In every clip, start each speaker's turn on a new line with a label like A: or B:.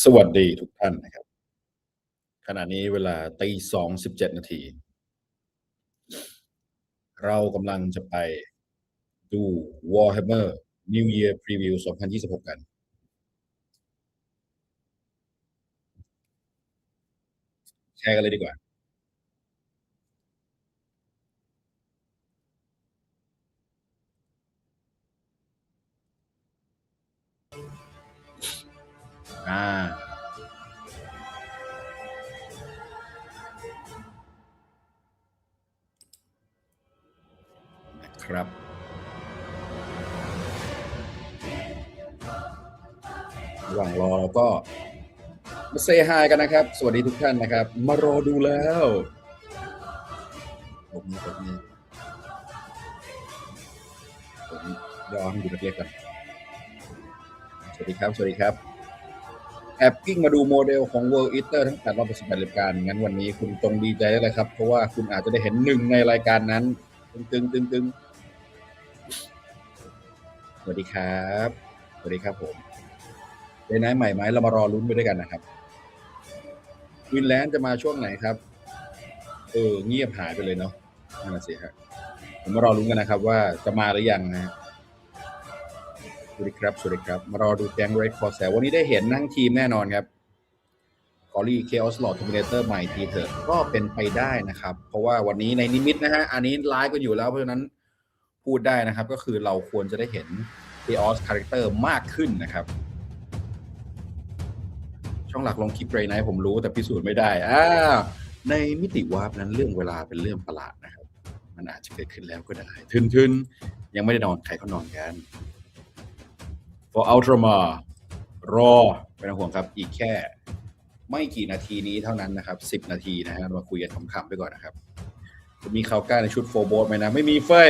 A: สวัสดีทุกท่านนะครับขณะนี้เวลาตี 2:17 นาทีเรากำลังจะไปดู Warhammer New Year Preview 2026 กันแชร์กันเลยดีกว่านะครับระหว่างรอเราก็มาเซฮายกันนะครับ สวัสดีทุกท่านนะครับ มารอดูแล้วผมรอให้ดูเล็กๆกันสวัสดีครับ สวัสดีครับ แอบกิ้งมาดูโมเดลของ World Eater ทั้ง888รายการงั้นวันนี้คุณจงดีใจได้เลยครับเพราะว่าคุณอาจจะได้เห็นหนึ่งในรายการนั้นตึงสวัสดีครับสวัสดีครับผมเดย์ไนท์ใหม่ไหมเรามารอลุ้นไปด้วยกันนะครับวินแลนด์จะมาช่วงไหนครับเงียบหายไปเลยเนาะนั่นแหละสิฮะผมมารอลุ้นกันนะครับว่าจะมาหรือยังนะสวัสดีครับมารอดูแก๊ง Red Corsair วันนี้ได้เห็นนั่งทีมแน่นอนครับCorsairs Chaos Lord Terminator ใหม่ทีเถอะก็เป็นไปได้นะครับเพราะว่าวันนี้ในนิมิตนะฮะอันนี้ไลฟ์กันอยู่แล้วเพราะฉะนั้นพูดได้นะครับก็คือเราควรจะได้เห็น Chaos Character มากขึ้นนะครับช่องหลักลงคลิปเรย์ไนท์ผมรู้แต่พิสูจน์ไม่ได้ในมิติวาร์ปนั้นเรื่องเวลาเป็นเรื่องประหลาดนะครับมันอาจจะเกิดขึ้นแล้วก็ได้ทึนยังไม่ได้นอนใครเขานอนกัน For Ultramar รอไม่ต้องห่วงครับอีกแค่ไม่กี่นาทีนี้เท่านั้นนะครับ10 นาทีนะฮะมาคุยกันขำๆไปก่อนนะครับจะมีข่าวกล้าในชุดโฟร์โบสไหมนะไม่มีเฟย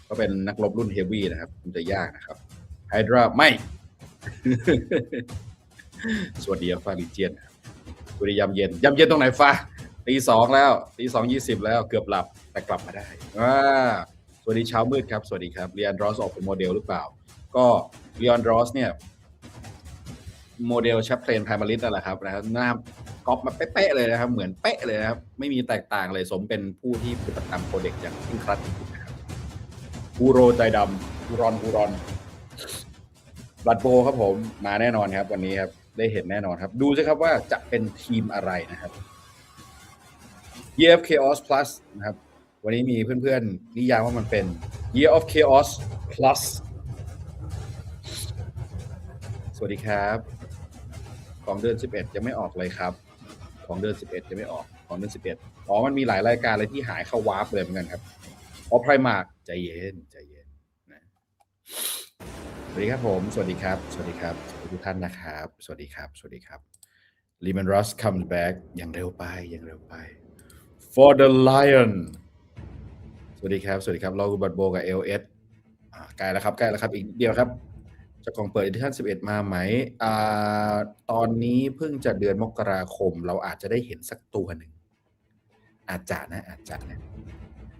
A: ก็เป็นนักรบรุ่นเฮฟวี่นะครับมันจะยากนะครับไฮดราไม่ สวัสดีฟ้าลิเจียนสวัสดียามเย็นตรงไหนฟ้าตี 2แล้วตี 2:20แล้วเกือบหลับแต่กลับมาได้สวัสดีเช้ามืดครับสวัสดีครับเรียนดรอสออกเป็นโมเดลหรือเปล่าก็เรียนดรอสเนี่ยโมเดลชัปเพลนไพรมาริสนั่นแหละครับนะครับหน้าก๊อปมาเป๊ะๆเลยนะครับเหมือนเป๊ะเลยนะครับไม่มีแตกต่างเลยสมเป็นผู้ที่ปฏิบัติตามโคเด็กอย่างเคร่งครัดนะครับฮูโรใจดำฮูรอนบลัดโบครับผมมาแน่นอนครับวันนี้ครับได้เห็นแน่นอนครับดูสิครับว่าจะเป็นทีมอะไรนะครับ Year of Chaos Plus นะครับวันนี้มีเพื่อนๆนิยามว่ามันเป็น Year of Chaos Plus สวัสดีครับของเดือน11ยังไม่ออกเลยครับของเดือน11ยังไม่ออกของเดือน11มันมีหลายรายการเลยที่หายเข้าวาร์ปเลยเหมือนกันครับไพรมาร์กใจเย็นนะสวัสดีครับผมสวัสดีครับทุกท่านนะครับสวัสดีครับ Lehman Russ comes back ยังเร็วไป For the Lion สวัสดีครับเราบัตโบกับ LS ใกล้แล้วครับอีกเดียวครับจะกล่องเปิด Edition 11 มาไหมตอนนี้เพิ่งจะเดือนมกราคมเราอาจจะได้เห็นสักตัวหนึ่งอาจจะนะ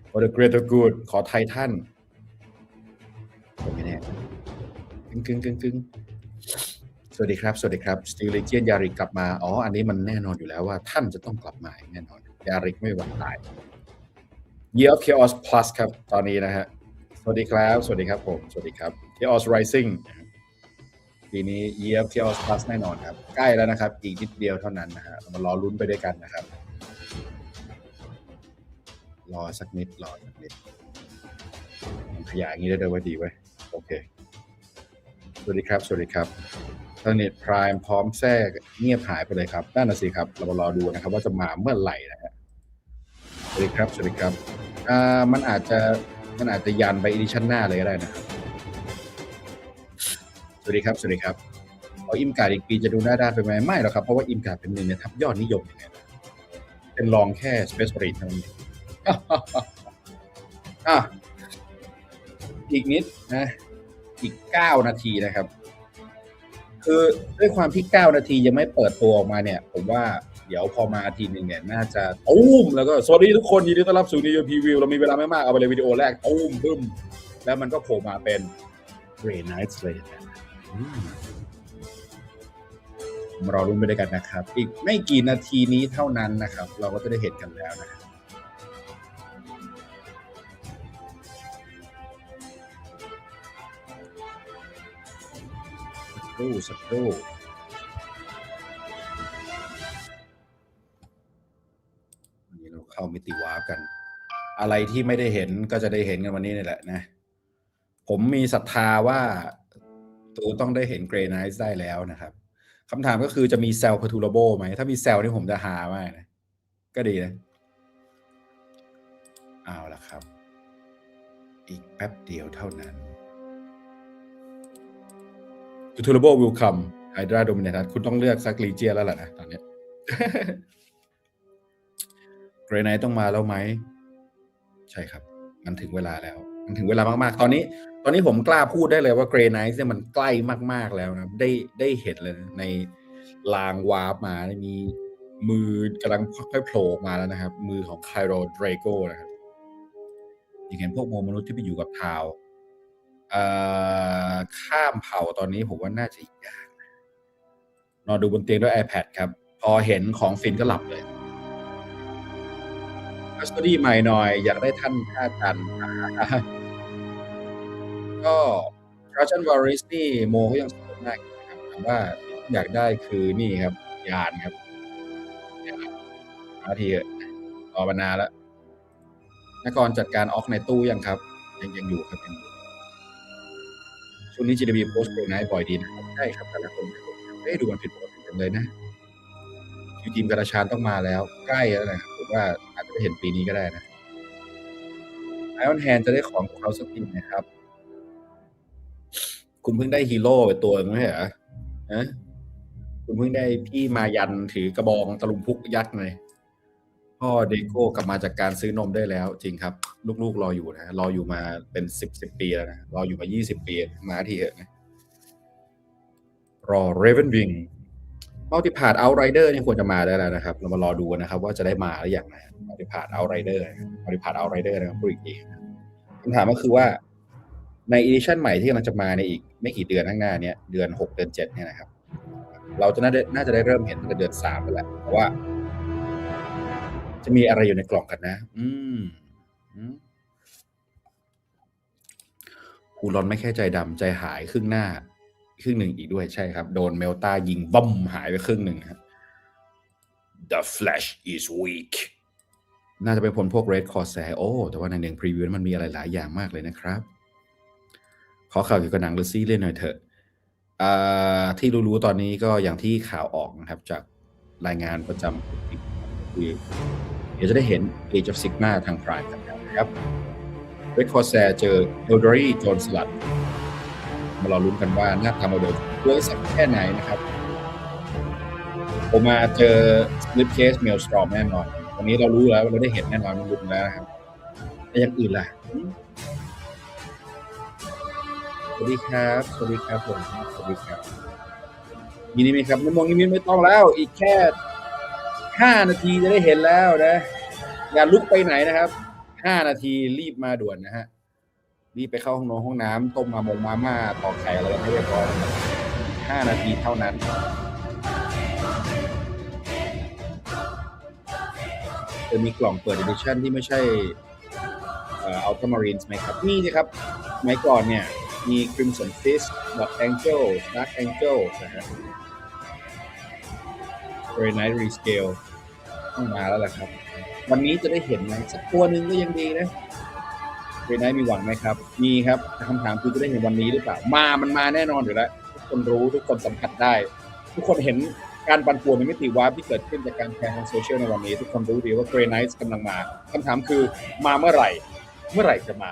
A: For the Greater Good ขอไททันไม่แน่กึ่งสวัสดีครับ Steel Legion ยาริกกลับมาอันนี้มันแน่นอนอยู่แล้วว่าท่านจะต้องกลับมาแน่นอนยาริกไม่หวั่นตาย Year of Chaos Plus ครับตอนนี้นะฮะสวัสดีครับผมสวัสดีครับ Chaos Rising ปีนี้ Year of Chaos Plus แน่นอนครับใกล้แล้วนะครับอีกนิดเดียวเท่านั้นนะฮะเรามารอลุ้นไปด้วยกันนะครับรอสักนิดขยายอย่างนี้ได้ด้วยว่าดีไว้โอเคสวัสดีครับทเน็ตพรายพร้อมแทรกเงียบหายไปเลยครับนั่นน่ะสิครับเรามารอดูนะครับว่าจะมาเมื่อไหร่นะฮะสวัสดีครับมันอาจจะยันไปอีดิชั่นหน้าเลยก็ได้นะครับสวัสดีครับอิมการ์ดอีกปีจะดูหน้าด้านไปไหมไม่หรอกครับเพราะว่าอิมการ์ดเป็นหนึ่งในทัพยอดนิยมยังไงเป็นรองแค่ Space Marine เท่านั้นอีกนิดนะอีก9 นาทีนะครับคือด้วยความที่9 นาทียังไม่เปิดตัวออกมาเนี่ยผมว่าเดี๋ยวพอมาทีนึงเนี่ยน่าจะตุ้มแล้วก็สวัสดีทุกคนยินดีต้อนรับสู่ New Year Preview เรามีเวลาไม่มากเอาไปเลยวิดีโอแรกตุ้มบึ้มแล้วมันก็โผล่มาเป็น Grey Knights เลย มารอรุ้นไปด้วยกันนะครับอีกไม่กี่นาทีนี้เท่านั้นนะครับเราก็จะได้เห็นกันแล้วนะครับสักครู่วันนี้เราเข้ามิติวาร์ปกันอะไรที่ไม่ได้เห็นก็จะได้เห็นกันวันนี้นี่แหละนะผมมีศรัทธาว่าตูต้องได้เห็นเกรย์ไนท์ได้แล้วนะครับคำถามก็คือจะมีเซลเพอร์ทูลาโบไหมถ้ามีเซลนี่ผมจะหามากนะก็ดีนะเอาละครับอีกแป๊บเดียวเท่านั้นทูลาโบวิลคัมไฮดราโดมิเนตัสคุณต้องเลือกซักลีเจียแล้วล่ะนะตอนนี้ เกรย์ไนท์ต้องมาแล้วไหมใช่ครับมันถึงเวลาแล้วมันถึงเวลามากๆตอนนี้ผมกล้าพูดได้เลยว่าเกรย์ไนท์เนี่ยมันใกล้มากๆแล้วนะได้เห็นเลยนะในลางวาร์ปมามีมือกำลังค่อยๆโผล่มาแล้วนะครับมือของไคโรเดรโกนะครับอย่างเห็นพวกมนุษย์ที่ไปอยู่กับทาวข้ามเผ่าตอนนี้ผมว่าน่าจะอีกอย่างนอนดูบนเตียงด้วย iPad ครับพอเห็นของฟินก็หลับเลยคัสตอดี้ใหม่หน่อยอยากได้ท่านท่าจันก็ทราชันวาริสนี่โมเขายังสวยมากนะครับแต่ว่าอยากได้คือนี่ครับยานครับมาทีรอมานานแล้วนักกรจัดการออกในตู้ยังครับยังอยู่ครับยังอยู่ช่วงนี้ GDB โพสต์โปรไนท์บ่อยดีนะครับใช่ครับแต่ละคนดูมันผิดปกติกันเลยนะทีมกระชานต้องมาแล้วใกล้แล้วนะครับผมว่าอาจจะได้เห็นปีนี้ก็ได้นะไอออนแฮนจะได้ของของเขาสักทีนะครับคุณเพิ่งได้ฮีโร่ไปตัวนึงไม่ใช่เหรอนะคุณเพิ่งได้พี่มายันถือกระบองตะลุมพุกยัดเลยพ่อเดโก้กลับมาจากการซื้อนมได้แล้วจริงครับลูกๆรออยู่นะรออยู่มาเป็น10 ปีแล้วนะรออยู่มา20 ปีมาทีเถอะนะรอ Raven Wing มัลติพาร์ตเอาท์ไรเดอร์นี่ควรจะมาได้แล้วนะครับเรามารอดูนะครับว่าจะได้มาหรือยังนะมัลติพาร์ตเอาท์ไรเดอร์มัลติพาร์ตเอาท์ไรเดอร์นะครับพูดอีกทีคำถามก็คือว่าในอีดิชั่นใหม่ที่กำลังจะมาในอีกไม่กี่เดือนข้างหน้านี้เดือน6เดือน7เนี่ยนะครับเราจะน่าจะได้เริ่มเห็นตั้งแต่เดือน3ไปแล้วเพราะว่าจะมีอะไรอยู่ในกล่องกันนะฮูรอนไม่แค่ใจดำใจหายครึ่งหน้าครึ่งหนึ่งอีกด้วยใช่ครับโดนเมลตายิงบั้มหายไปครึ่งหนึ่งครับ The Flash is weak น่าจะเป็นผลพวก Red Corsair แต่ว่าในหนึ่งพรีวิวมันมีอะไรหลายอย่างมากเลยนะครับขอข่าวเกี่ยวกับหนังหรือซีรีส์หน่อยเถอะที่รู้ๆตอนนี้ก็อย่างที่ข่าวออกนะครับจากรายงานประจำคือเดี๋ยวจะได้เห็น Age of Sigmar ทาง Prime กันนะครับ Red Corsair เจอ Eldritch โจรสลัดมารอลุ้นกันว่าหน้าตาโมเดลด้วยสักแค่ไหนนะครับผมมาเจอ Slip Case Maelstrom แน่นอนวันนี้เรารู้แล้วเราได้เห็นแน่นอนมันลุ้นแล้วนะครับแต่อย่างอื่นล่ะสวัสดีครับผมสวัสดีครับมินิมิครับไม่มองมินิไม่ต้องแล้วอีกแค่5 นาทีจะได้เห็นแล้วนะอย่าลุกไปไหนนะครับ5 นาทีรีบมาด่วนนะฮะรีบไปเข้าห้องน้ำต้มมาม่าตอกไข่อะไรไม่เรียบร้อย5 นาทีเท่านั้นจะมีกล่องเปิด edition ที่ไม่ใช่Ultramarines ไหมครับนี่สิครับสมัยก่อนเนี่ยมี Crimson Fist Dark Angel Dark Angel นะฮะ Grey Knight Rescale ต้องมาแล้วล่ะครับวันนี้จะได้เห็นไหมสักตัวหนึ่งก็ยังดีนะ Grey Knight มีหวังไหมครับมีครับคำถามคือจะได้เห็นวันนี้หรือเปล่ามันมาแน่นอนอยู่แล้วทุกคนรู้ทุกคนสัมผัสได้ทุกคนเห็นการปั่นป่วนในมิติวาร์ปที่เกิดขึ้นจากการแชร์ทางโซเชียลในวันนี้ทุกคนรู้ดีว่า Grey Knight กำลังมาคำถามคือมาเมื่อไหร่จะมา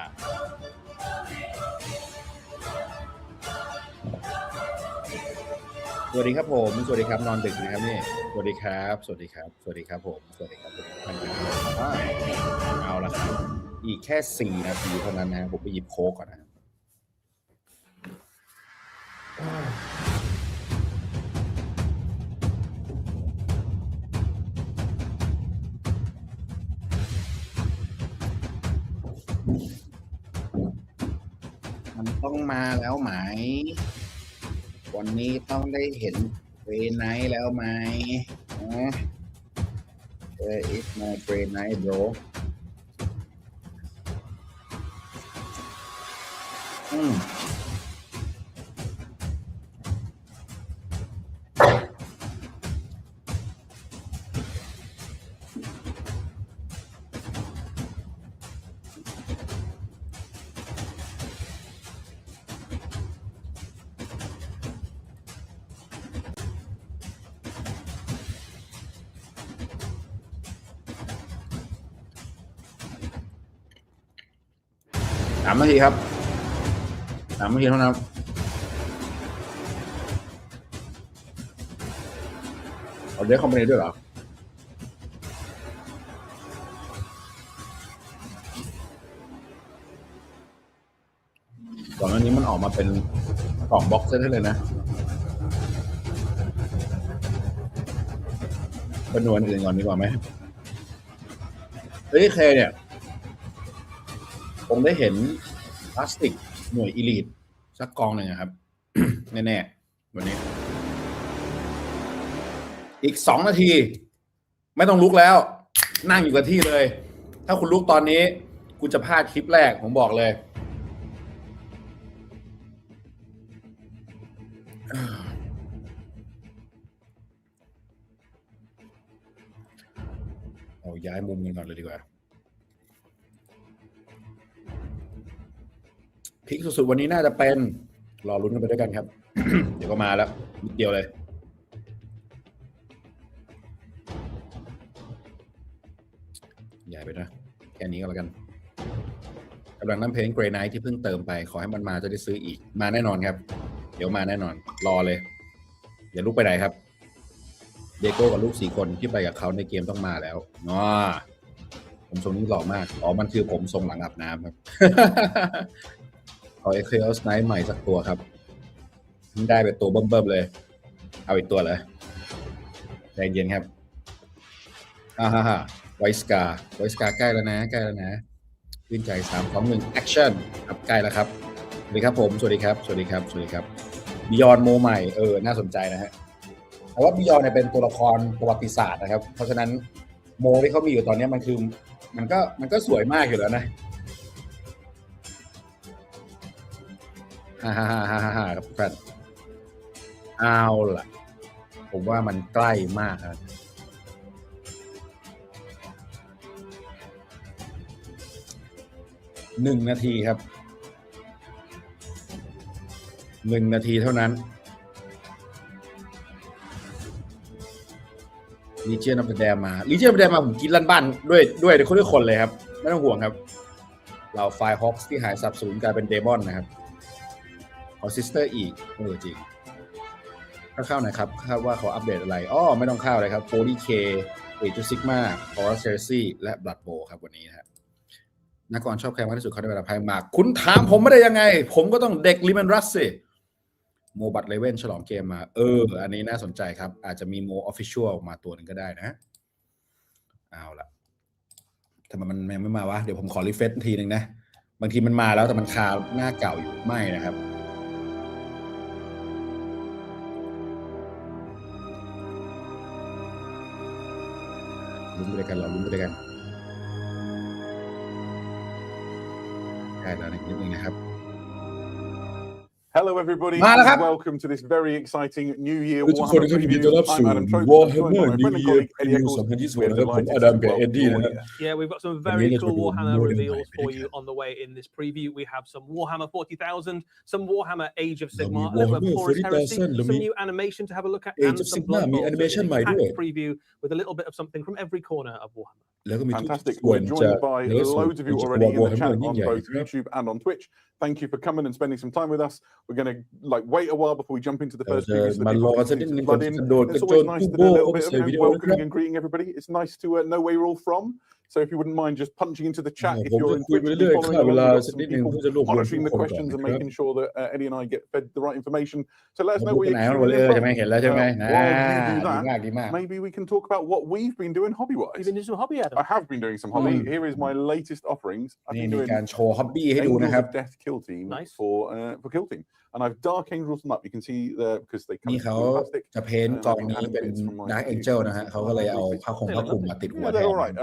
A: สวัสดีครับผมสวัสดีครับนอนดึกนะครับนี่สวัสดีครับผมสวัสดีครับผมเอาละครับอีกแค่4 นาทีเท่านั้นนะผมไปหยิบโค้กก่อนนะมันต้องมาแล้วไหมวันนี้ต้องได้เห็น Grey Knight แล้วไหมWhere is my Grey Knight bro 3 นาทีครับ3 นาทีเท่านั้นเอาเด็กคอมพานีด้วยเหรอก่อนหน้านี้มันออกมาเป็นกล่องบ็อกเซตให้เลยนะเป็นหน่วยอื่นก่อนดีกว่าไหมเฮ้ยเคเนี่ยผมได้เห็นพลาสติกหน่วยอีลีทสักกองหนึ่งครับ แน่ๆวันนี้อีก2 นาทีไม่ต้องลุกแล้วนั่งอยู่กับที่เลยถ้าคุณลุกตอนนี้คุณจะพลาดคลิปแรกผมบอกเลยเอาย้ายมุมกันก่อนเลยดีกว่าพิกสุดๆวันนี้น่าจะเป็นรอลุ้นกันไปด้วยกันครับ เดี๋ยวก็มาแล้วนิดเดียวเลยใหญ่ไปนะแค่นี้ก็แล้วกันกำลังน้ำเพลง Grey Knight ที่เพิ่งเติมไปขอให้มันมาจะได้ซื้ออีกมาแน่นอนครับเดี๋ยวมาแน่นอนรอเลยอย่าลุกไปไหนครับเดโก้กับลูก4 คนที่ไปกับเขาในเกมต้องมาแล้วผมทรงนี้หล่อมากมันคือผมทรงหลังอาบน้ำครับ เอาเอ็กเซลสไนท์ใหม่สักตัวครับได้เป็นตัวเบิ่มๆเลยเอาอีกตัวเลยใจเย็นครับไวสกาใกล้แล้วนะขึ้นใจ3 2 1แอคชั่นครับใกล้แล้วครับสวัสดีครับผมสวัสดีครับบิยอนโมใหม่น่าสนใจนะฮะเพราะว่าบิยอนเนี่ยเป็นตัวละครประวัติศาสตร์นะครับเพราะฉะนั้นโมที่เขามีอยู่ตอนนี้มันคือมันก็สวยมากอยู่แล้วนะฮ่าครับแฟนเอาล่ะผมว่ามันใกล้มากครับ1 นาทีครับ1 นาทีเท่านั้นLegion of the Damned มา Legion of the Damned มาผมกินลั่นบ้านด้วยคนเลยครับไม่ต้องห่วงครับเราไฟฮอคส์ที่หายสับสูญกลายเป็นเดมอนนะครับขอซิสเตอร์อีกจริงเข้าหน่อยครับคาดว่าเขาอัปเดตอะไรไม่ต้องเข้าเลยครับ 40K Age Sigma Horus Heresy และ Blood Bowl ครับวันนี้นะครับนักกรชอบใครมากที่สุดเขาได้เวลาพายมากคุณถามผมไม่ได้ยังไงผมก็ต้องเด็กลิเมนรัสสิโมบัตเลเว่นฉลองเกมมาอันนี้น่าสนใจครับอาจจะมีโมออฟฟิเชียลมาตัวหนึ่งก็ได้นะเอาล่ะทำไมมันไม่มาวะเดี๋ยวผมขอรีเฟรชทีนึงนะบางทีมันมาแล้วแต่มันคาหน้าเก่าอยู่ไม่นะครับลุ้นไปด้วยกันได้แล้วนิดนึงนะครับ
B: Hello everybody, welcome to this very exciting New Year
A: Warhammer preview. I'm Adam Warhammer New Year preview 2020ครับผมอดัมกับเอ็ดดี้นะครับ
C: Yeah, we've got some very cool Warhammer reveals for you on the way in this preview. We have some Warhammer 40,000, some Warhammer Age of Sigma, a little bit of Horus Heresy, some new animation to have a look at, and some Blood Bowl preview with a little bit of something from every corner of Warhammer.
B: Fantastic. We're joined by loads of you already in the chat on both YouTube and on Twitch. Thank you for coming and spending some time with us. We're going to wait a while before we jump into the first preview. It's always nice to do a little bit of welcoming and greeting everybody. It's nice to know where you're all from. So if you wouldn't mind just punching into the chat if
A: ผม
B: you're
A: จะ
B: in
A: คุย
B: Twitch
A: ไป
B: and
A: เรื่อย
B: following
A: ค่าเว
B: along,
A: ลา
B: we've got
A: สัก
B: some
A: นิดนึง
B: people
A: เพื่อจะรวบรวม
B: monitoring
A: ทุ
B: the
A: กคนก่อน
B: questions
A: นะ
B: and
A: ครับ
B: making sure that Eddie and I get fed the right information. So let us
A: ผม
B: know
A: พูด
B: where
A: ไป
B: you're
A: ไหนมัน
B: tuning
A: เอ
B: in
A: อใช่ไหม
B: from.
A: เห็นแล้วใช่ไหม
B: While you do
A: ดี
B: that,
A: มากดีมาก
B: maybe we can talk about what we've been doing
C: You've
B: hobby-wise.
C: been doing some hobby, Adam.
B: I have been doing some hobby. Here is my latest offerings. I've
A: นี่
B: been
A: มี
B: doing
A: การโชว์ฮ็อบบี้ให้ดูนะ
B: Angels
A: ครับ
B: of Death Kill Team
C: Nice.
B: for Kill Team. And I've Dark Angels them up. You can see there because they come
A: นี่
B: in
A: เขา
B: blue plastic.
A: จะเพ้นท์กองนี้เป็น Dark Angel นะฮะเขาก็เลยเอาผ้าคลุมมาติดหัว
B: Yeah,
A: แท
B: they're
A: น
B: all right.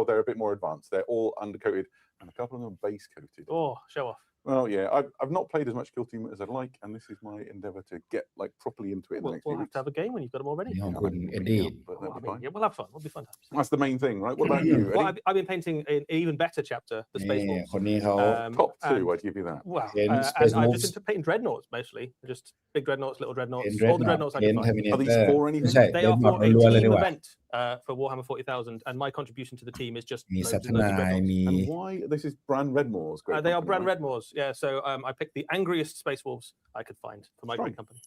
B: They're a bit more advanced. They're all undercoated and a couple of them base coated.
C: Oh, show off.
B: Well, yeah, I've not played as much Kill Team as I'd like, and this is my endeavour to get like properly into it in the next few
C: We'll have
B: weeks.
C: to have a game when you've got them all ready.
A: นี่ของคุณเอ็ดดี้
B: But that'll be fine.
C: Yeah, we'll have fun. It'll be fun times.
B: That's the main thing, right? What about you,
C: Well,
B: Eddie?
C: I've been painting an even better chapter, the Space
A: นี่
C: Wolves.
A: คนนี้เขา
B: Top two,
C: and-
B: I'd give you that.
C: Well,
A: In
C: and
A: Space
C: I've
A: Wolves.
C: just been painting dreadnoughts mostly, just big dreadnoughts, little dreadnoughts,
A: เห็น
C: all the dreadnoughts I
A: เห็น
C: can
A: เทอ
C: find.
A: ร์มิเน
B: Are
A: เต
B: these
A: อร์
B: for
A: ไม่
B: anything?
A: ใช่
C: They
A: เด
C: are
A: นนอต
C: for a
A: ล้วนๆเลยดี
C: team
A: กว่า
C: event for Warhammer 40,000, and my contribution to the team is just
A: มี
C: loads
A: สั
C: and
A: ต
C: loads of
A: นาย
C: dreadnoughts.
A: มี
B: And why? This is Brand Redmoors. Great
C: They are
B: company,
C: Brand
B: right?
C: Redmoors, yeah. So I picked the angriest Space Wolves I could find for my great
B: Strike.
C: company.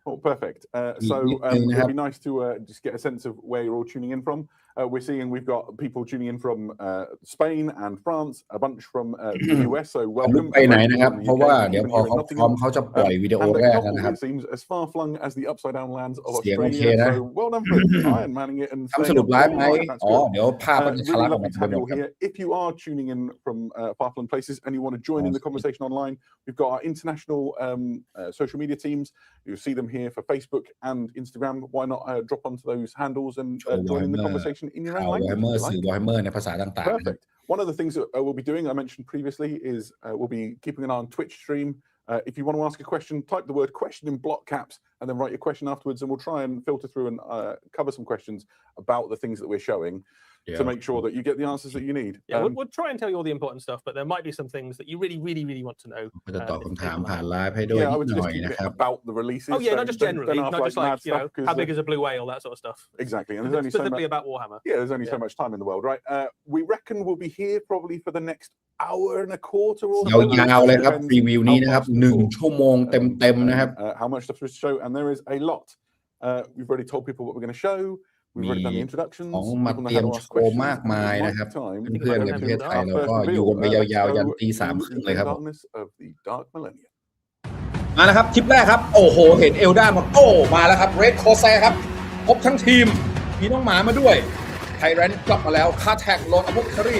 B: Oh, perfect. So it'd be nice to just get a sense of where you're all tuning in from. We're seeing we've got people tuning in from Spain and France, a bunch from the US. So
A: ลุก
B: welcome.
A: ไปไหนนะครับ เพราะว่าเดี๋ยวพอเขาพร้อมเขาจะปล่อยวิดีโอ
B: And
A: แร
B: a
A: กแล้ว
B: couple,
A: นะครับ
B: it seems, as far flung as the upside down lands of
A: เสียงโอเค
B: Australia.
A: นะ
B: So well done for Iron Manning it and
A: ทำสรุปไลฟ์ไหม
B: That's
A: อ๋อ
B: good.
A: เดี๋ยวภาพมันจะทะลั
B: Really
A: กออก
B: lovely
A: มา
B: to
A: เป็น
B: have
A: หม
B: you
A: ด
B: all
A: ครับ
B: here. If you are tuning in from far-flung places and you want to join in the conversation online, we've got our international social media teams. You'll see them here for Facebook and Instagram. Why not drop onto those handles and join in the conversation in your
A: ข่า
B: own
A: ว
B: language?
A: วอร์แฮมเมอ
B: if
A: ร์
B: you
A: สื่อ
B: like.
A: วอร์แฮมเมอร์ในภาษาต่างๆนะครับ
B: Perfect. One of the things that we'll be doing, I mentioned previously, is we'll be keeping an eye on Twitch stream. If you want to ask a question, type the word question in block caps and then write your question afterwards, and we'll try and filter through and cover some questions about the things that we're showing to make sure that you get the answers that you need.
C: Yeah, we'll try and tell you all the important stuff, but there might be some things that you really want to know.
A: ก็จะตอบคำถามผ่านไลฟ์ให้ด้วย
B: Yeah, I
A: นิ
B: would
A: ดหน่
B: just
A: อย
B: keep
A: นะ
B: it
A: ครับ
B: about the releases.
C: Oh yeah, not just generally,
B: don't
C: not
B: have
C: just
B: mad
C: like, you know,
B: stuff,
C: how big is a blue whale, that sort of stuff.
B: Exactly, and there's only so much.
C: Specifically about Warhammer.
B: Yeah, there's only so much time in the world, right? We reckon we'll be here probably for the next hour and a quarter or so.
A: ยาวๆเลยครับรีวิวนี้นะครับ1 ชั่วโมงเต็มๆนะครับ
B: How much stuff to show, and there is a lot. We've already told people what we're going to show. We've already done the introductions.
A: ของมา
B: People know
A: เตรีย
B: how
A: ม
B: to
A: โช
B: ask
A: ว์
B: questions.
A: มากมายนะครับ
B: Time.
A: เพื่อนๆในประเทศไทยเราก็
B: First
A: อยู่กันไป
B: reveal.
A: ยาว
B: Let's
A: ๆยัน
B: go
A: ตี 3 ค
B: into
A: รึ่งเลย
B: the
A: ครับผม
B: darkness of the Dark Millennium.
A: มาแล้วครับคลิปแรกครับโอ้โหเห็นเอลด้ามาโอ้มาแล้วครับเรดคอแซครับครบทั้งทีมมีน้องหมามาด้วยไทแรนกลับมาแล้วคาแท็กลอนอ p พ c คารี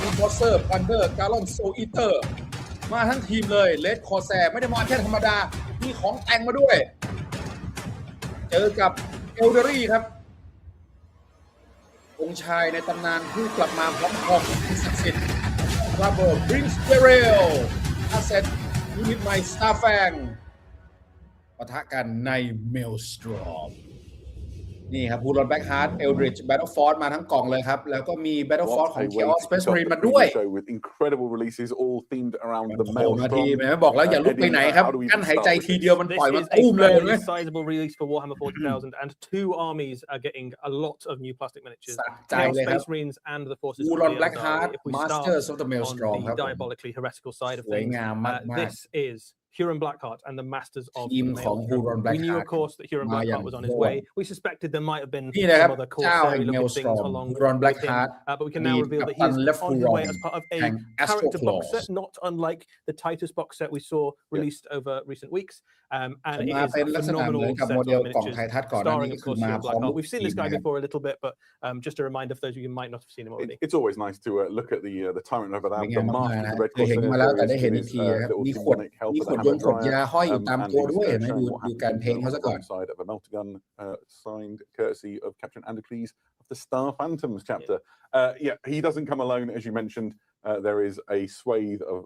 A: อินพอเซอร์พันเดอร์การอนโซอีเตอร์มาทั้งทีมเลยเรดคอแซไม่ได้มาแค่ธรรมดามีของแต่งมาด้วยเจอกับเอลเดอรี่ครับองค์ชายในตำนานผู้กลับมาพร้อมหอกศักดิ์สิทธิ์ราโบร์บริงส์เบเรลอาเซตยูนิตใหม่สตาร์แฟงปะทะกันในเมลสตรอมนี่ครับฮูรอนแบ็กฮาร์ดเอลดริชแบทเทิลฟอร์สมาทั้งกล่องเลยครับแล้วก็มีแบทเทิลฟอร์สของ Chaos Space Marine มาด้วย
B: with incredible releases all themed around the
A: โผล่มาที
B: Maelstrom.
A: แม่บอกแล้วอย่าลุกไปไหนครับกั้นหายใจทีเดียวมันป
C: This
A: ล่อยมัน
C: is
A: ตุ้ม
C: a
A: เลย
C: fairly
A: ไหม
C: sizable release for Warhammer 40,000, and 2 armies are getting a lot of new plastic miniatures.
A: สะใจ
C: Chaos
A: เลยครับ
C: Space Marines and the forces
A: ฮู
C: of
A: รอน
C: the
A: แบล็ก
C: Eldari.
A: ฮาร์ด
C: If we
A: มาส
C: start
A: เตอร์ออฟเดอะเมลสตรอม
C: on
A: ครับ
C: the diabolically heretical side of
A: สวย
C: things,
A: งามมากๆ
C: this is Huron Blackheart and the Masters of
A: ทีม
C: the
A: ของ
C: Maelstrom.
A: Huron
C: We knew,
A: Blackheart
C: of course, that Huron
A: มาอย่าง
C: Blackheart was on his
A: โหด
C: way. We suspected there might have been
A: นี่นะครับ
C: some other
A: เจ้าแห่ง
C: Corsairs-looking things
A: Maelstrom
C: along
A: Huron
C: with him,
A: Blackheart
C: but we can now
A: มี
C: reveal
A: กัป
C: that
A: ตัน
C: he's
A: และ
C: on
A: ฟู
C: his
A: รอ
C: way
A: น
C: as part of a
A: แห่ง Astro
C: character box
A: Claws
C: set, not unlike the Titus box set we saw released over recent weeks. And
A: จะ
C: it
A: มา
C: is
A: เป็น
C: a
A: ลักษณะเหมื
C: phenomenal
A: อนกับ
C: set
A: โม
C: of
A: เดลกล่อง
C: miniatures
A: ไททัสก่อนหน้านี้
C: starring,
A: ก็
C: of
A: คือ
C: course,
A: มา
C: Huron
A: พร้อม
C: Blackheart.
A: ลูก
C: We've seen
A: ที
C: this
A: ม
C: guy
A: นะครับ
C: before a little bit, but just a reminder for those of you who might not have seen him already.
B: It's always nice to look at the tyrant of
A: สวย
B: the
A: งามมาก
B: mask
A: ๆ
B: of
A: นะ
B: the Red
A: เคยเห็น
B: Corsairs.
A: มาแล้วแต่
B: There
A: ได้
B: is
A: เห็น
B: with
A: อีก
B: his
A: ทีครับ
B: little
A: มีขวด
B: symbolic help
A: มี
B: of
A: ข
B: the
A: วดยง
B: Hammer
A: ขวดยา
B: Dryer,
A: ห้อยอยู่ตาม
B: and
A: ตัว
B: his
A: ด้วยเห็นไหม
B: shown
A: ดู
B: what
A: ดู
B: happens
A: การเพ้น
B: in
A: เขาซะก่อน
B: side of a meltagun signed courtesy of Captain Andocles of the Star Phantoms chapter. Yeah, he doesn't come alone, as you mentioned. There is a swathe of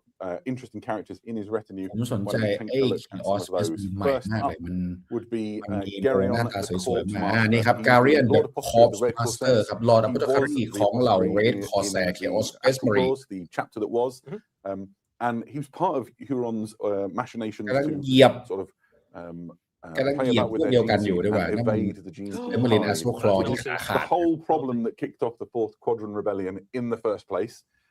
B: interesting characters in his retinue.
A: ผมสน
B: Why
A: ใจ
B: don't we take
A: ไอ้
B: a look at
A: Chaos
B: some of
A: Space
B: those?
A: Marine ใหม่
B: First
A: มาก
B: up
A: เลยมัน
B: would be
A: มันมี
B: Garion
A: หน้าตา
B: the
A: สวย
B: Corpse
A: ๆมา
B: Master.
A: นี่ครับ
B: He is
A: Garion
B: the
A: the
B: Lord Apostle of
A: Corpse
B: the Red
A: Master
B: Corsairs.
A: ครับ Lord
B: He
A: Apothecary
B: was
A: ของเหล่า
B: the
A: Red
B: Apothecary
A: Corsair
B: in
A: Chaos
B: the
A: Space
B: Astro
A: Marine
B: Claws, the chapter that was. And he was part of Huron's machinations
A: กำลัง
B: to
A: เหยียบ
B: sort of
A: กำลัง
B: play
A: เหยียบ
B: about
A: พ
B: with
A: วก
B: their
A: เดียวกัน
B: gene
A: อยู่
B: seed
A: ด้วยว่า
B: and
A: นั่นมัน
B: evade the gene seed
A: เอเมอริน
B: hive.
A: Astro Claw ที่
C: That's
A: ขา
C: awesome.
A: ขา
B: The
A: ด
B: whole problem that kicked off the 4th Quadrant Rebellion in the first place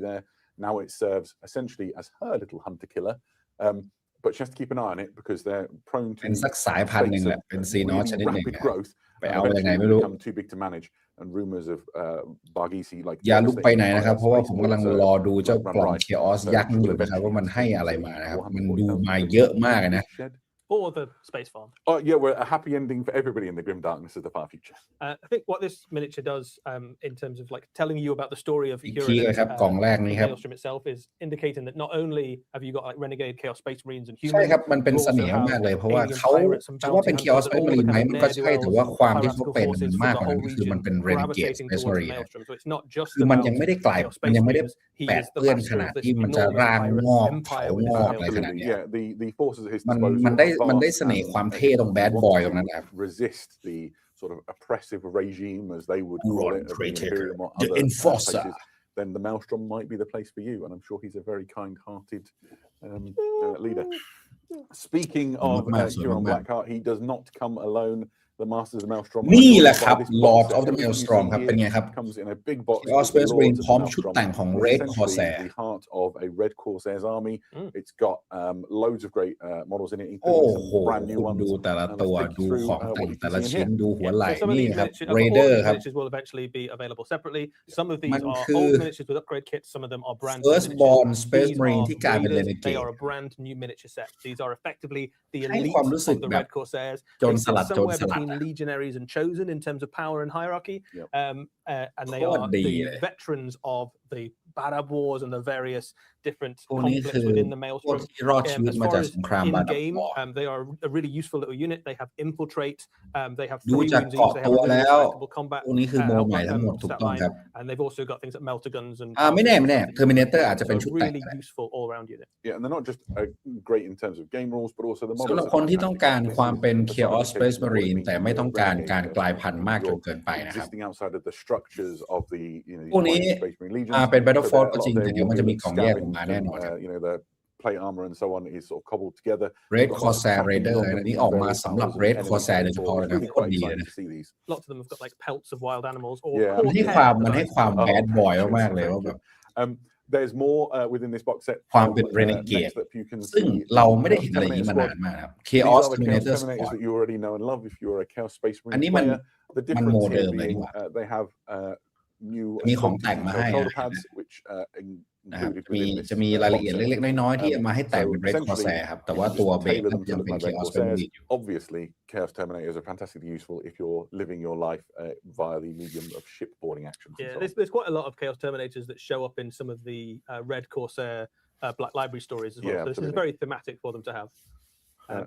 B: there. Now it serves essentially as her little hunter killer, but she has to keep an eye on it because they're prone to
A: เป็นสักสายพันธุ์หนึ่งแหละเป็นซีนอสชนิดหนึ่ง
B: rapid growth
A: ไปเอายังไงไม่รู้
B: become too big to manage and rumors of Barghisi like
A: อย่าลุกไปไหนนะครับเพราะว่าผมกำลังรอดูเจ้ากล่อง Chaos ยักษ์อยู่นะครับว่ามันให้อะไรมานะครับมันดูมาเยอะมากนะ
C: or the space farm.
B: Oh yeah, we're a happy ending for everybody in the grim darkness of the far future.
C: I think what this miniature does in terms of like telling you about the story of Maelstrom itself is indicating that not only have you got like renegade chaos space marines and humans
A: ใช่ครับมันเป็นเสน่ห์มากเลยเพราะว่าเขาจะว่าเป็น Chaos Space Marine ไหมมันก็ใช่แต่ว่าความที่เขาเป็นมันมากกว่านั้นคือมันเป็น Renegade Space Marine คือมันยังไม่ได้กลายมันยังไม่ได้แปดเปื้อนขนาดที่มันจะร่างงอกเผางอกอะไรขนาดนี้มันได้เสน่ห์ความเท่ตรง Bad Boy ตรงนั้นครับ
B: resist the sort of oppressive regime as they would call it,
A: the enforcer.
B: Then the Maelstrom might be the place for you, and I'm sure he's a very kind-hearted leader. Speaking of Huron Blackheart, he does not come alone. The Masters of Maelstrom
A: นี่แหละครับ Lord of the Maelstrom ครับเป็นไงครับ
B: comes in a big box
A: Chaos Space Marine พร้อมชุดแต่งของ Red Corsair
B: the heart of a Red Corsairs army. It's got loads of great models in it
A: โอ้
B: including
A: โห
B: some brand new
A: คุณ
B: ones.
A: ดูแต่ละตัวดูของแต่งแต่ละชิ้น
B: here.
A: ดูหัวไหล่
C: Some of
A: นี่
C: these
A: ครับ
C: miniatures,
A: Raider ครับ
C: miniatures will eventually be available separately. Some of these
A: มัน
C: are
A: คือ
C: old miniatures with upgrade kits. Some of them are brand new
A: Firstborn
C: miniatures.
A: Space
C: These
A: Marine
C: are
A: ที่กลายเป็น
C: Raiders. They
A: Renegade
C: are a brand new miniature set. These are effectively the
A: ให้
C: elite
A: ความรู้สึก
C: of the
A: แบบ
C: Red Corsairs.
A: โจรสลัด
C: They sit somewhere between legionaries and chosen in terms of power and hierarchy. And they are the veterans of the Badab Wars and the various different conflicts within the
A: พวก
C: Maelstrom.
A: ที่รอดชีวิต
C: As
A: มา
C: far
A: จาก
C: as
A: สงครามบาดา
C: in-game,
A: วอร์
C: they are a really useful little unit. They have infiltrate. They have
A: ดู
C: three
A: จาก
C: wounds
A: เกาะ
C: each. They
A: ตัว
C: have really
A: แล้ว
C: respectable combat.
A: พวกนี้คือโมใหม่ทั้งหมดถูกต้องครับ
C: And they've also got things like melter guns and
A: ไม่แน่ Terminator อาจจะเป็นชุดแต่ง
C: really useful all-round unit.
B: Yeah, and they're not just great in terms of game rules, but also the models.
A: สำหรับคนที่ต้องการความเป็น Chaos Space Marine แต่ไม่ต้องการการกลายพันธุ์มากจนเกินไปนะครับ
B: existing outside of the structures of the
A: พวกนี้
B: Space Marine legions.
A: เป็น Battlefront ก็จริงแต่เดี๋ยวมันจะมีกล่องแยกออกมาแน่นอนครับ
B: the plate armor and so on is sort of cobbled together.
A: Red Corsair Raider อันนี้ออกมาสำหรับ Red Corsair โดยเฉพาะเลยนะโคตรดีเลยนะ
C: Lots of them have got like pelts of wild animals or
A: มันให้ความ Bad Boy มากๆเลยว่าแบบ
B: There's more within this box set
A: ความเป็น Renegade ซึ่งเราไม่ได้เห็นอะไรอย่างนี้มานานมากครับ Chaos Terminator Squad
B: that you already know and love if you're a Chaos Space Marine
A: อันนี้มัน
B: player. The difference
A: โมเด
B: here
A: ลเลย
B: being they have new
A: มีของแต่งมาให้
B: shoulder pads which
A: นะครับจะมีรายละเอียดเล็กๆน้อยๆที่เอามาให้แต่งเป็น Red Corsair ครับแต่ว่าตัวเบสยังเป็น Chaos Space Marine อยู่
B: Obviously Chaos Terminators are fantastically useful if you're living your life via the medium of shipboarding actions.
C: Yeah, there's quite a lot of Chaos Terminators that show up in some of the Red Corsair Black Library stories as well. So this is very thematic for them to have.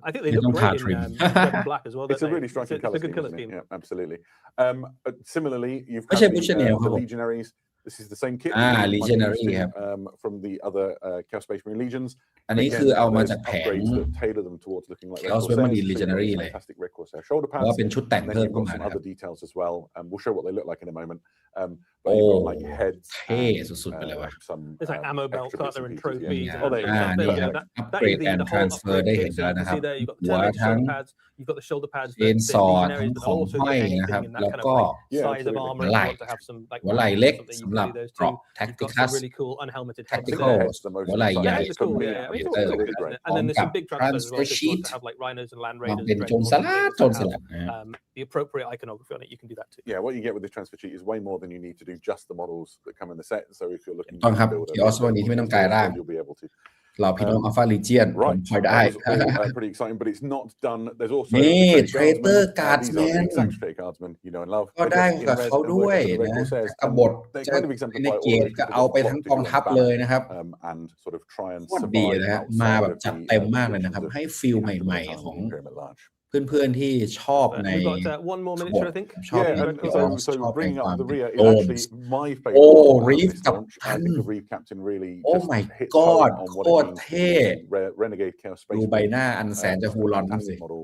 C: I think they look great in red and black as well.
B: It's a really striking color
C: scheme. It's a good color scheme.
B: Yeah, absolutely. Similarly, you've got the Legionaries. This is the same kit.
A: Legionary
B: from the other Chaos Space Marine legions.
A: อันนี้คือเอามาจากแผง
B: tailor them towards looking like
A: Chaos Space Marine Legionary เลย
B: fantastic Red Corsair shoulder pads.
A: ว่าเป็นชุดแต่ง
B: And
A: เพิ่
B: then
A: ม
B: you've
A: เข้า
B: got
A: มา
B: some
A: นะครับ
B: other details as well. We'll show what they look like in a moment. But you've got like heads.
A: เท่สุดๆไปเลยว่ะ
C: There's like ammo belt cutler and trophies.
B: There you go.
A: Upgrade and transfer ได้เห็นแล้วนะครับ
C: หัวทั้ง You've got the shoulder pads.
A: เชนซอว์ทั้งของห้อยนะครับแล้วก็
C: size of armor.
A: หัวไหล่เล็กสำหรับเกราะ Tacticus
C: really cool unhelmeted
A: Tactical หัวไหล่ใหญ่
C: and then there's some big transfers as well. To have like rhinos and land raiders.
A: เป็นโจรสลัด
C: the appropriate iconography on it, you can do that too.
B: Yeah, what you get with this transfer sheet is way more than you need to do just the models that come in the set. So if you're looking
A: to build
B: you'll be able to.
A: เราพี่น้อง Alpha Legion ผมพอได้
B: pretty exciting, but it's not done. There's also
A: นี่ Traitor Guardsman
B: Guardsman, you know and love.
A: ก็ได้กับเขาด้วยนะกบฏจะในเกตก็เอาไปทั้งกองทัพเลยนะครับ
B: and sort of try and
A: โคตรดีนะฮะมาแบบจัดเต็มมากเลยนะครับให้ฟีลใหม่ๆของเพื่อนๆที่ชอบใน
C: one more miniature, I think.
A: ชอบ
B: so bringing up the rear is actually my favorite.
A: Reef
B: I think the Reef Captain really.
A: Oh my god โคตรเท่
B: Renegade Chaos Space
A: ดูใบหน้าอันแสนจะฮูรอนนั่นสิ
B: model.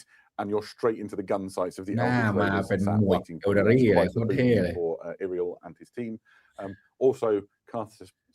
B: gate, and you're straight into the gun sights of the
A: หน้า
B: Eldritch
A: มา
B: Raiders
A: เป็น
B: sat
A: หมวก
B: waiting for you.
A: Eldritch เลย
B: Quite
A: โคตรเท่เลย
B: for Iriel and his team. Also,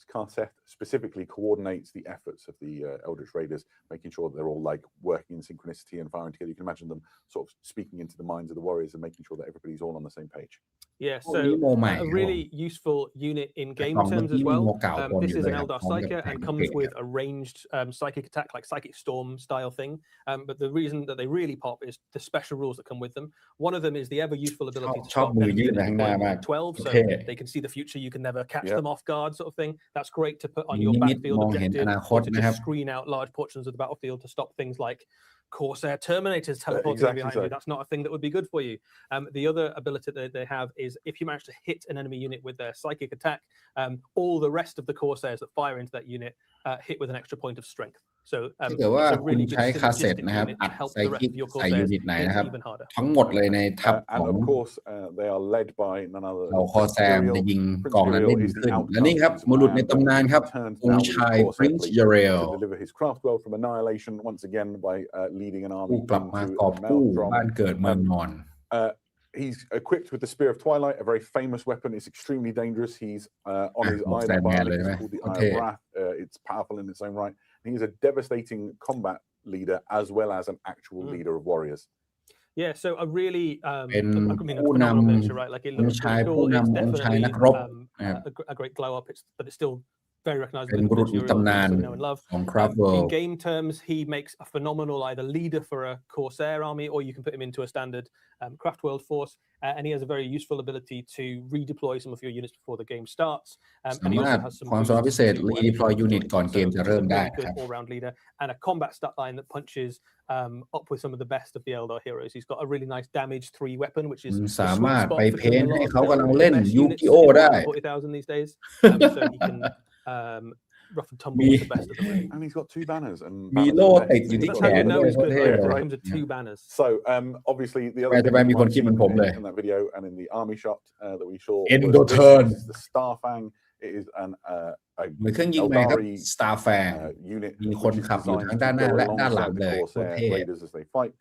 B: Karseth specifically coordinates the efforts of the Eldritch Raiders, making sure that they're all like working in synchronicity and firing together. You can imagine them sort of speaking into the minds of the warriors and making sure that everybody's all on the same page.
C: Yeah, so a really useful unit in game terms as well. This is an Eldar Psyker and comes with a ranged psychic attack, like Psychic Storm style thing. But the reason that they really pop is the special rules that come with them. One of them is the ever useful ability to stop enemies at 12, so they can see the future. You can never catch them off guard, sort of thing. That's great to put on your battlefield objective, or to just screen out large portions of the battlefield to stop things like Corsair Terminators teleporting behind you. That's not a thing that would be good for you. The other ability that they have is if you manage to hit an enemy unit with their psychic attack, all the rest of the Corsairs that fire into that unit hit with an extra point of strength. So
A: ถ้าเกิดว่าคุณใช้คาสเซ็ตนะครับอัดไซคิกใส่ยูนิตไหนนะครับทั้งหมดเลยในทัพของเราคอแซมจะยิงกองนั้นได้ดีขึ้นและนี่ครับบุรุษในตำนานครับองค์ชาย Prince Yarel ผู้กลับมากอบกู้บ้านเกิดเมืองนอน
B: He's equipped with the Spear of Twilight, a very famous weapon. It's extremely dangerous. He's on his Eye of Fire, it's called the Eye of Wrath. It's powerful in its own right. And he's a devastating combat leader as well as an actual leader of warriors.
C: Yeah, so a really
A: เป็นผู้นำองค์ชายผู้นำองค์ชายนักรบ
C: a great glow up, but it's still very recognizable.
A: เป็นบุรุษตำนานของ Craft World.
C: In game terms, he makes a phenomenal either leader for a Corsair army, or you can put him into a standard Craft World force, and he has a very useful ability to redeploy some of your units before the game starts.
A: สามารถความสามารถพิเศษ redeploy unit ก่อนเกมจะเริ่มได้ครับ
C: all-round leader and a combat stat line that punches up with some of the best of the Eldar heroes. He's got a really nice damage 3 weapon, which is
A: สามารถไปเพ้นให้เขากำลังเล่นยูกิโอได้
C: 40,000 these days, so he can rough and tumble with the best of them.
B: And he's got 2 banners and
A: มีโล่ติดอยู่ที่แขนด้วยโคตรเท่เลย
C: Comes with 2 banners.
B: So obviously the other thing
A: มีคนคิดเหมือนผมเลย
B: in that video and in the army shot that we saw
A: Endoturn
B: is the Starfang. It is an
A: เหมือนเครื่องยิงไหมครับ Starfang
B: unit
A: มีคนขับอยู่ทั้งด้านหน้าและด้านหลังเลยโคตรเท่
B: as they fight.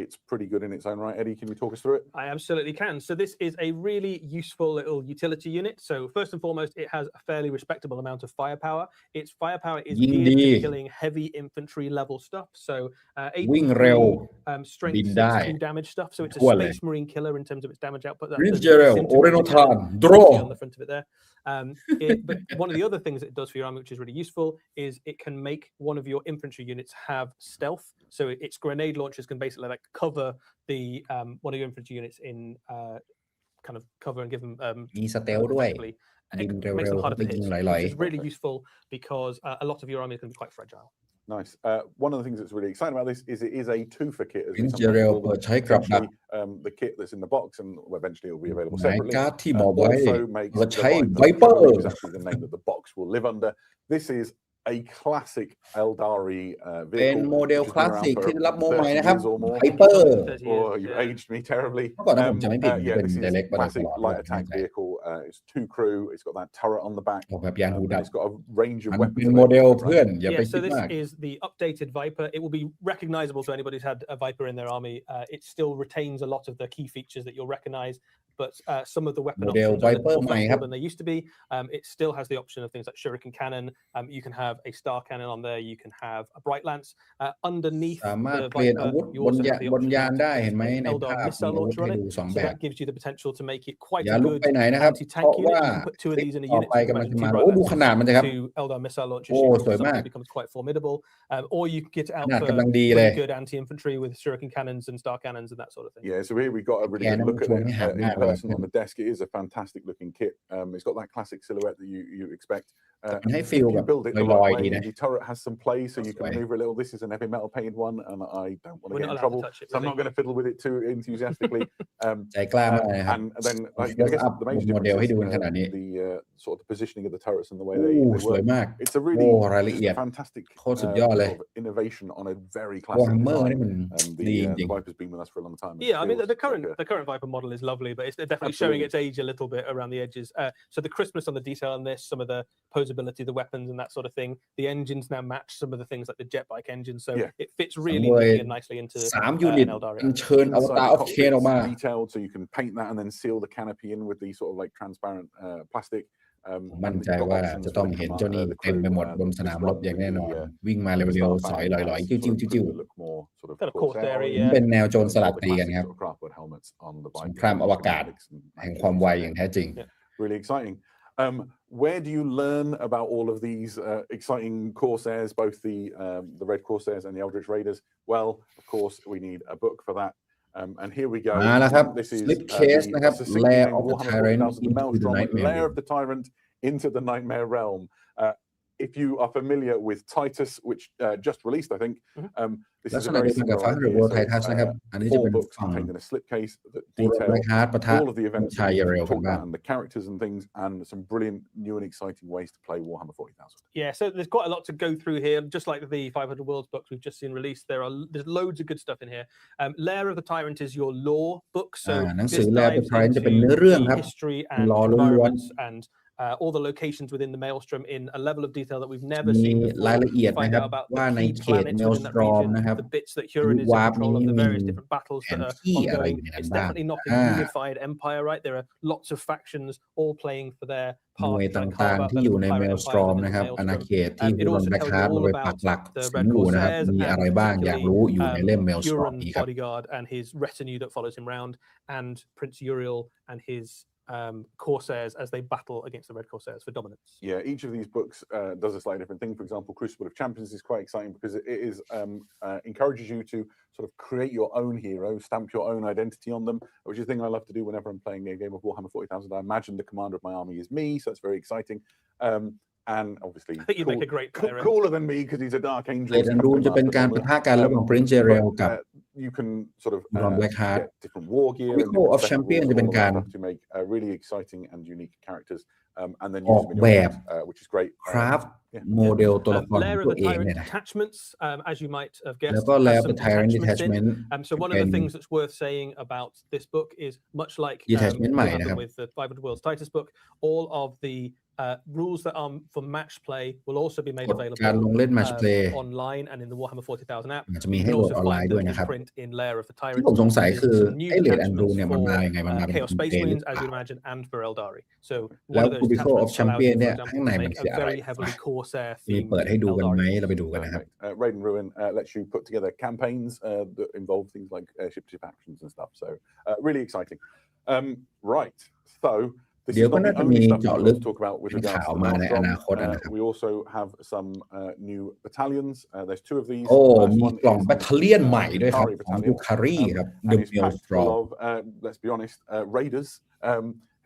B: It's pretty good in its own right. Eddie, can you talk us through it?
C: I absolutely can. So this is a really useful little utility unit. So first and foremost, it has a fairly respectable amount of firepower. Its firepower is geared to killing heavy infantry level stuff. So strength 6 damage stuff. So it's a Space Marine killer in terms of its damage output.
A: Prince Yarel Orenotan draw
C: on the front of it there. But one of the other things it does for your army, which is really useful, is it can make one of your infantry units have stealth. So its grenade launchers can basically like cover the one of your infantry units in kind of cover and give them
A: มีสเตลด้วยยิง
C: makes
A: เร็ว
C: them harder
A: ๆ
C: to
A: ยิง
C: hit,
A: ไหล
C: which is really useful because a lot of your army is going to be quite fragile.
B: Nice. One of the things that's really exciting about this is it is a 2-for kit.
A: Prince Yarel เปิดใช้กับดัก
B: the kit that's in the box and eventually it will be available separately.
A: การ์ดที่บอกไว้
B: also makes
A: เปิดใช้
B: the
A: Viper
B: exactly the name that the box will live under. This is a classic Eldari
A: เป็น
B: vehicle.
A: โมเดลคลาสสิกที่ได้รับโมใหม่นะครับ Viper
B: Oh, you aged me terribly.
A: เมื่อก่อนถ้าผมจำไม่ผิดมัน
B: Yeah,
A: เป็น
B: this is
A: direct มาต
B: classic
A: ลอด
B: light attack vehicle. It's 2 crew. It's got that turret on the back.
A: ออกแบบยานหูดับ
B: It's got a range of
A: มันเป็น
B: weapons.
A: โมเดลเพื่อนอย่าไป
C: Yeah,
A: คิ
C: so
A: ด
C: this
A: มาก
C: is the updated Viper. It will be recognizable to anybody who's had a Viper in their army. It still retains a lot of the key features that you'll recognize, but some of the weapon
A: Model
C: options are a bit
A: Viper
C: more
A: ใหม่ค
C: flexible
A: รับ
C: than they used to be. It still has the option of things like Shuriken Cannon. You can have a Star Cannon on there. You can have a Bright Lance. Underneath
A: สามารถ
C: the
A: เปลี่ยนอาวุ
C: Viper,
A: ธ
C: you
A: บน
C: also have the
A: บน
C: option
A: ยานได้เห็นไหม
C: of
A: ใน
C: Eldar
A: ภาพมี
C: missile
A: อาวุธ
C: launcher
A: ให้
C: on
A: ดู
C: it.
A: สอง
C: So
A: แบบ
C: that gives you the potential to make it quite
A: อย่า
C: a
A: ลุก
C: good
A: ไปไหนนะครับ
C: anti-tank
A: เพราะ
C: unit.
A: ว่า
C: You can put 2 of these in a
A: ต่อ
C: unit.
A: ไป
C: So
A: กำลัง
C: imagine
A: จะ
C: 2
A: มา
C: Bright
A: โอ้ดู
C: Lance
A: ขนาดมันจะครับ
C: 2 Eldar missile launchers.
A: โอ้
C: Shuriken
A: สวยมาก
C: suddenly becomes quite formidable. Or you can get it out
A: ขนาด
C: for
A: กำลังดีเลย
C: really good anti-infantry with Shuriken cannons and Star cannons and that sort of thing.
B: Yeah, so here we got a really
A: Yeah,
B: good look at
A: no,
B: it
A: yeah,
B: in person on the desk. It is a fantastic looking kit. It's got that classic silhouette that you expect.
A: มันให้
B: If
A: ฟีล
B: you
A: แบบ
B: build it the
A: ลอย
B: right
A: ๆดี
B: way,
A: นะ
B: the turret has some play, so you can
A: That's right.
B: maneuver a little. This is an heavy metal painted one, and I don't want to
C: We're
B: get
C: not
B: in
C: allowed to
B: trouble,
C: touch it,
B: so I'm not
C: really.
B: going to fiddle with it too enthusiastically.
A: ใจกล้ามากนะครับ
B: And then I
A: Close
B: guess
A: up
B: the major
A: โมเดล
B: difference
A: ให้ดู
B: is
A: กันขนาดนี้
B: the sort of the positioning of the turrets and the way
A: โอ้
B: they
A: สวย
B: work.
A: มาก
B: It's a
A: โอ้
B: really
A: รายละเอียด
B: fantastic
A: โคตรสุดยอดเลย
B: sort of innovation on a very classic
A: Warhammer
B: design.
A: นี่มัน
B: The
A: ดีจริง
B: Viper's been with us for a long time.
C: Yeah, I mean
B: Feels
C: the current
B: like a-
C: the current Viper model is lovely, but it's definitely showing its age a little bit around the edges. So the crispness on the detail on this, some of the posability, the weapons and that sort of thing. The engines now match some of the things like the jet bike engine, so
B: Yeah.
C: it fits really
A: สำเร็จ
C: neatly and nicely into
A: 3 ยูนิต
C: an Eldar
A: อัญเชิญอว
B: Inside
A: ตาร
B: the
A: ออฟเคนออกมา
B: cockpit's detailed, so you can paint that and then seal the canopy in with the sort of like transparent plastic.
A: ผมมั่นใจว่าจะต้องเห็นเจ้านี่เต็มไปหมดบนสนามรบอย่างแน่นอนวิ่งมาเร็วๆสอยลอยๆจิ้วๆเป็นแนวโจรสลัดตีกันครับสงครามอวกาศแห่งความไวอย่างแท้จริง
B: Really exciting. Where do you learn about all of these exciting Corsairs, both the Red Corsairs and the Eldritch Raiders? Well, of course, we need a book for that. And here we go.
A: มาแล้วครับ
B: This is
A: Slipcase นะครับ Lair of the Tyrant
B: the
A: into the
B: Maelstrom,
A: Nightmare
B: Lair of the Tyrant into the Nightmare Realm. If you are familiar with Titus, which just released, I think, this is a very similar idea. So, 4 books contained in a slipcase that detail all of the events that we talked about and the characters and things, and some brilliant new and exciting ways to play Warhammer 40,000.
C: Yeah, so there's quite a lot to go through here. Just like the 500 Worlds books we've just seen released, there's loads of good stuff in here. Lair of the Tyrant is your lore book, so
A: หนังสือ Lair of the Tyrant จะเป็นเนื้อเรื่องครับ
C: history and environments and all the locations within the Maelstrom in a level of detail that we've never seen before.
A: รายละเอียดนะครับว่าในเขต Maelstrom นะครับ
C: the bits that Huron is in control of, the various different battles that are ongoing. It's definitely not a unified empire, right? There are lots of factions all playing for their
A: หน่วยต่างๆที่อยู่ใน Maelstrom นะครับอาณาเขตที่ผู้แบล็คฮาร์ดไปปักหลักสิงอยู่นะครับมีอะไรบ้างอยากรู้อยู่ในเล่ม Maelstrom นี้ครับ
C: bodyguard and his retinue that follows him round, and Prince Uriel and his Corsairs as they battle against the Red Corsairs for dominance.
B: Yeah, each of these books does a slightly different thing. For example, Crucible of Champions is quite exciting because it is encourages you to sort of create your own heroes, stamp your own identity on them, which is a thing I love to do whenever I'm playing a game of Warhammer 40,000. I imagine the commander of my army is me, so that's very exciting. And obviously,
C: I think you make a great player.
B: Cooler than me because he's a Dark Angel.
A: เลดอันรูนจะเป็นการปะทะกันระหว่าง Prince Uriel กับ
B: you can sort of
A: Blackheart.
B: get different war gear.
A: Call of Champion จะเป็นการ
B: to make really exciting and unique characters, and then
A: อ
B: use
A: อก
B: them in
A: แบ
B: your
A: บ
B: games, which is great.
A: คราฟโมเดลตัวละคร
C: Lair
A: ของ
C: of
A: ตัว
C: the
A: เอง
C: Tyrant
A: เนี่ยนะ
C: detachments, as you might have guessed,
A: แล้วก็
C: has
A: Lair of
C: some
A: the Tyrant
C: detachments in.
A: Detachment
C: So one of the things that's worth saying about this book is much like
A: Detachment ใหม่นะครับ
C: with the 500 Worlds Titus book, all of the rules that are for match play will also be made
A: กฎ
C: available
A: การลงเล่น Match Play
C: online and in the Warhammer 40,000 app.
A: จะมี
C: You
A: ให้
C: can
A: โหลด
C: also
A: ออนไล
C: find
A: น์ด้วย
C: them
A: นะ
C: in
A: ครับ
C: print in Lair of the
A: ที่
C: Tyrant.
A: ผมสงสัยคือ
C: Some new
A: ไอ้เลดอันรูเนี่ยมันมา
C: detachments
A: ยังไงมันมา
C: for
A: เป็น
C: Chaos
A: เก
C: Space
A: มหรือ
C: Marines,
A: เป
C: as
A: ล่า
C: you imagine, and for Eldari. So
A: แล้ว
C: one of those
A: Crucible of
C: detachments allows
A: Champion
C: you,
A: เนี่ย
C: for
A: ข้าง
C: example,
A: ใน
C: to
A: มัน
C: make
A: คือ
C: a
A: อะไร
C: very heavily Corsair
A: มี
C: themed
A: เปิดให้ดูกันไหม
C: Eldari.
A: เราไปดูกันนะครับ
B: Perfect. Raid and Ruin lets you put together campaigns that involve things like ship-to-ship actions and stuff. So really exciting. Right. So this
A: เดี๋ยว
B: is
A: ก็
B: not
A: น่า
B: the
A: จะมี
B: only stuff
A: เจาะ
B: we
A: ลึ
B: want
A: ก
B: to talk about with
A: เป็น
B: regards
A: ข่าว
B: to
A: มาในอ
B: Maelstrom.
A: นาคตนะครับ
B: We also have some new battalions. There's 2 of these.
A: โอ้
B: First
A: มี
B: one
A: กล่อง
B: is
A: แบตเตอรี่ใหม่ด้วยครับ
B: Yukari
A: ของ
B: battalion.
A: ยูคารีครับ
B: And
A: The
B: it's packed full
A: Maelstrom
B: of, let's be honest, raiders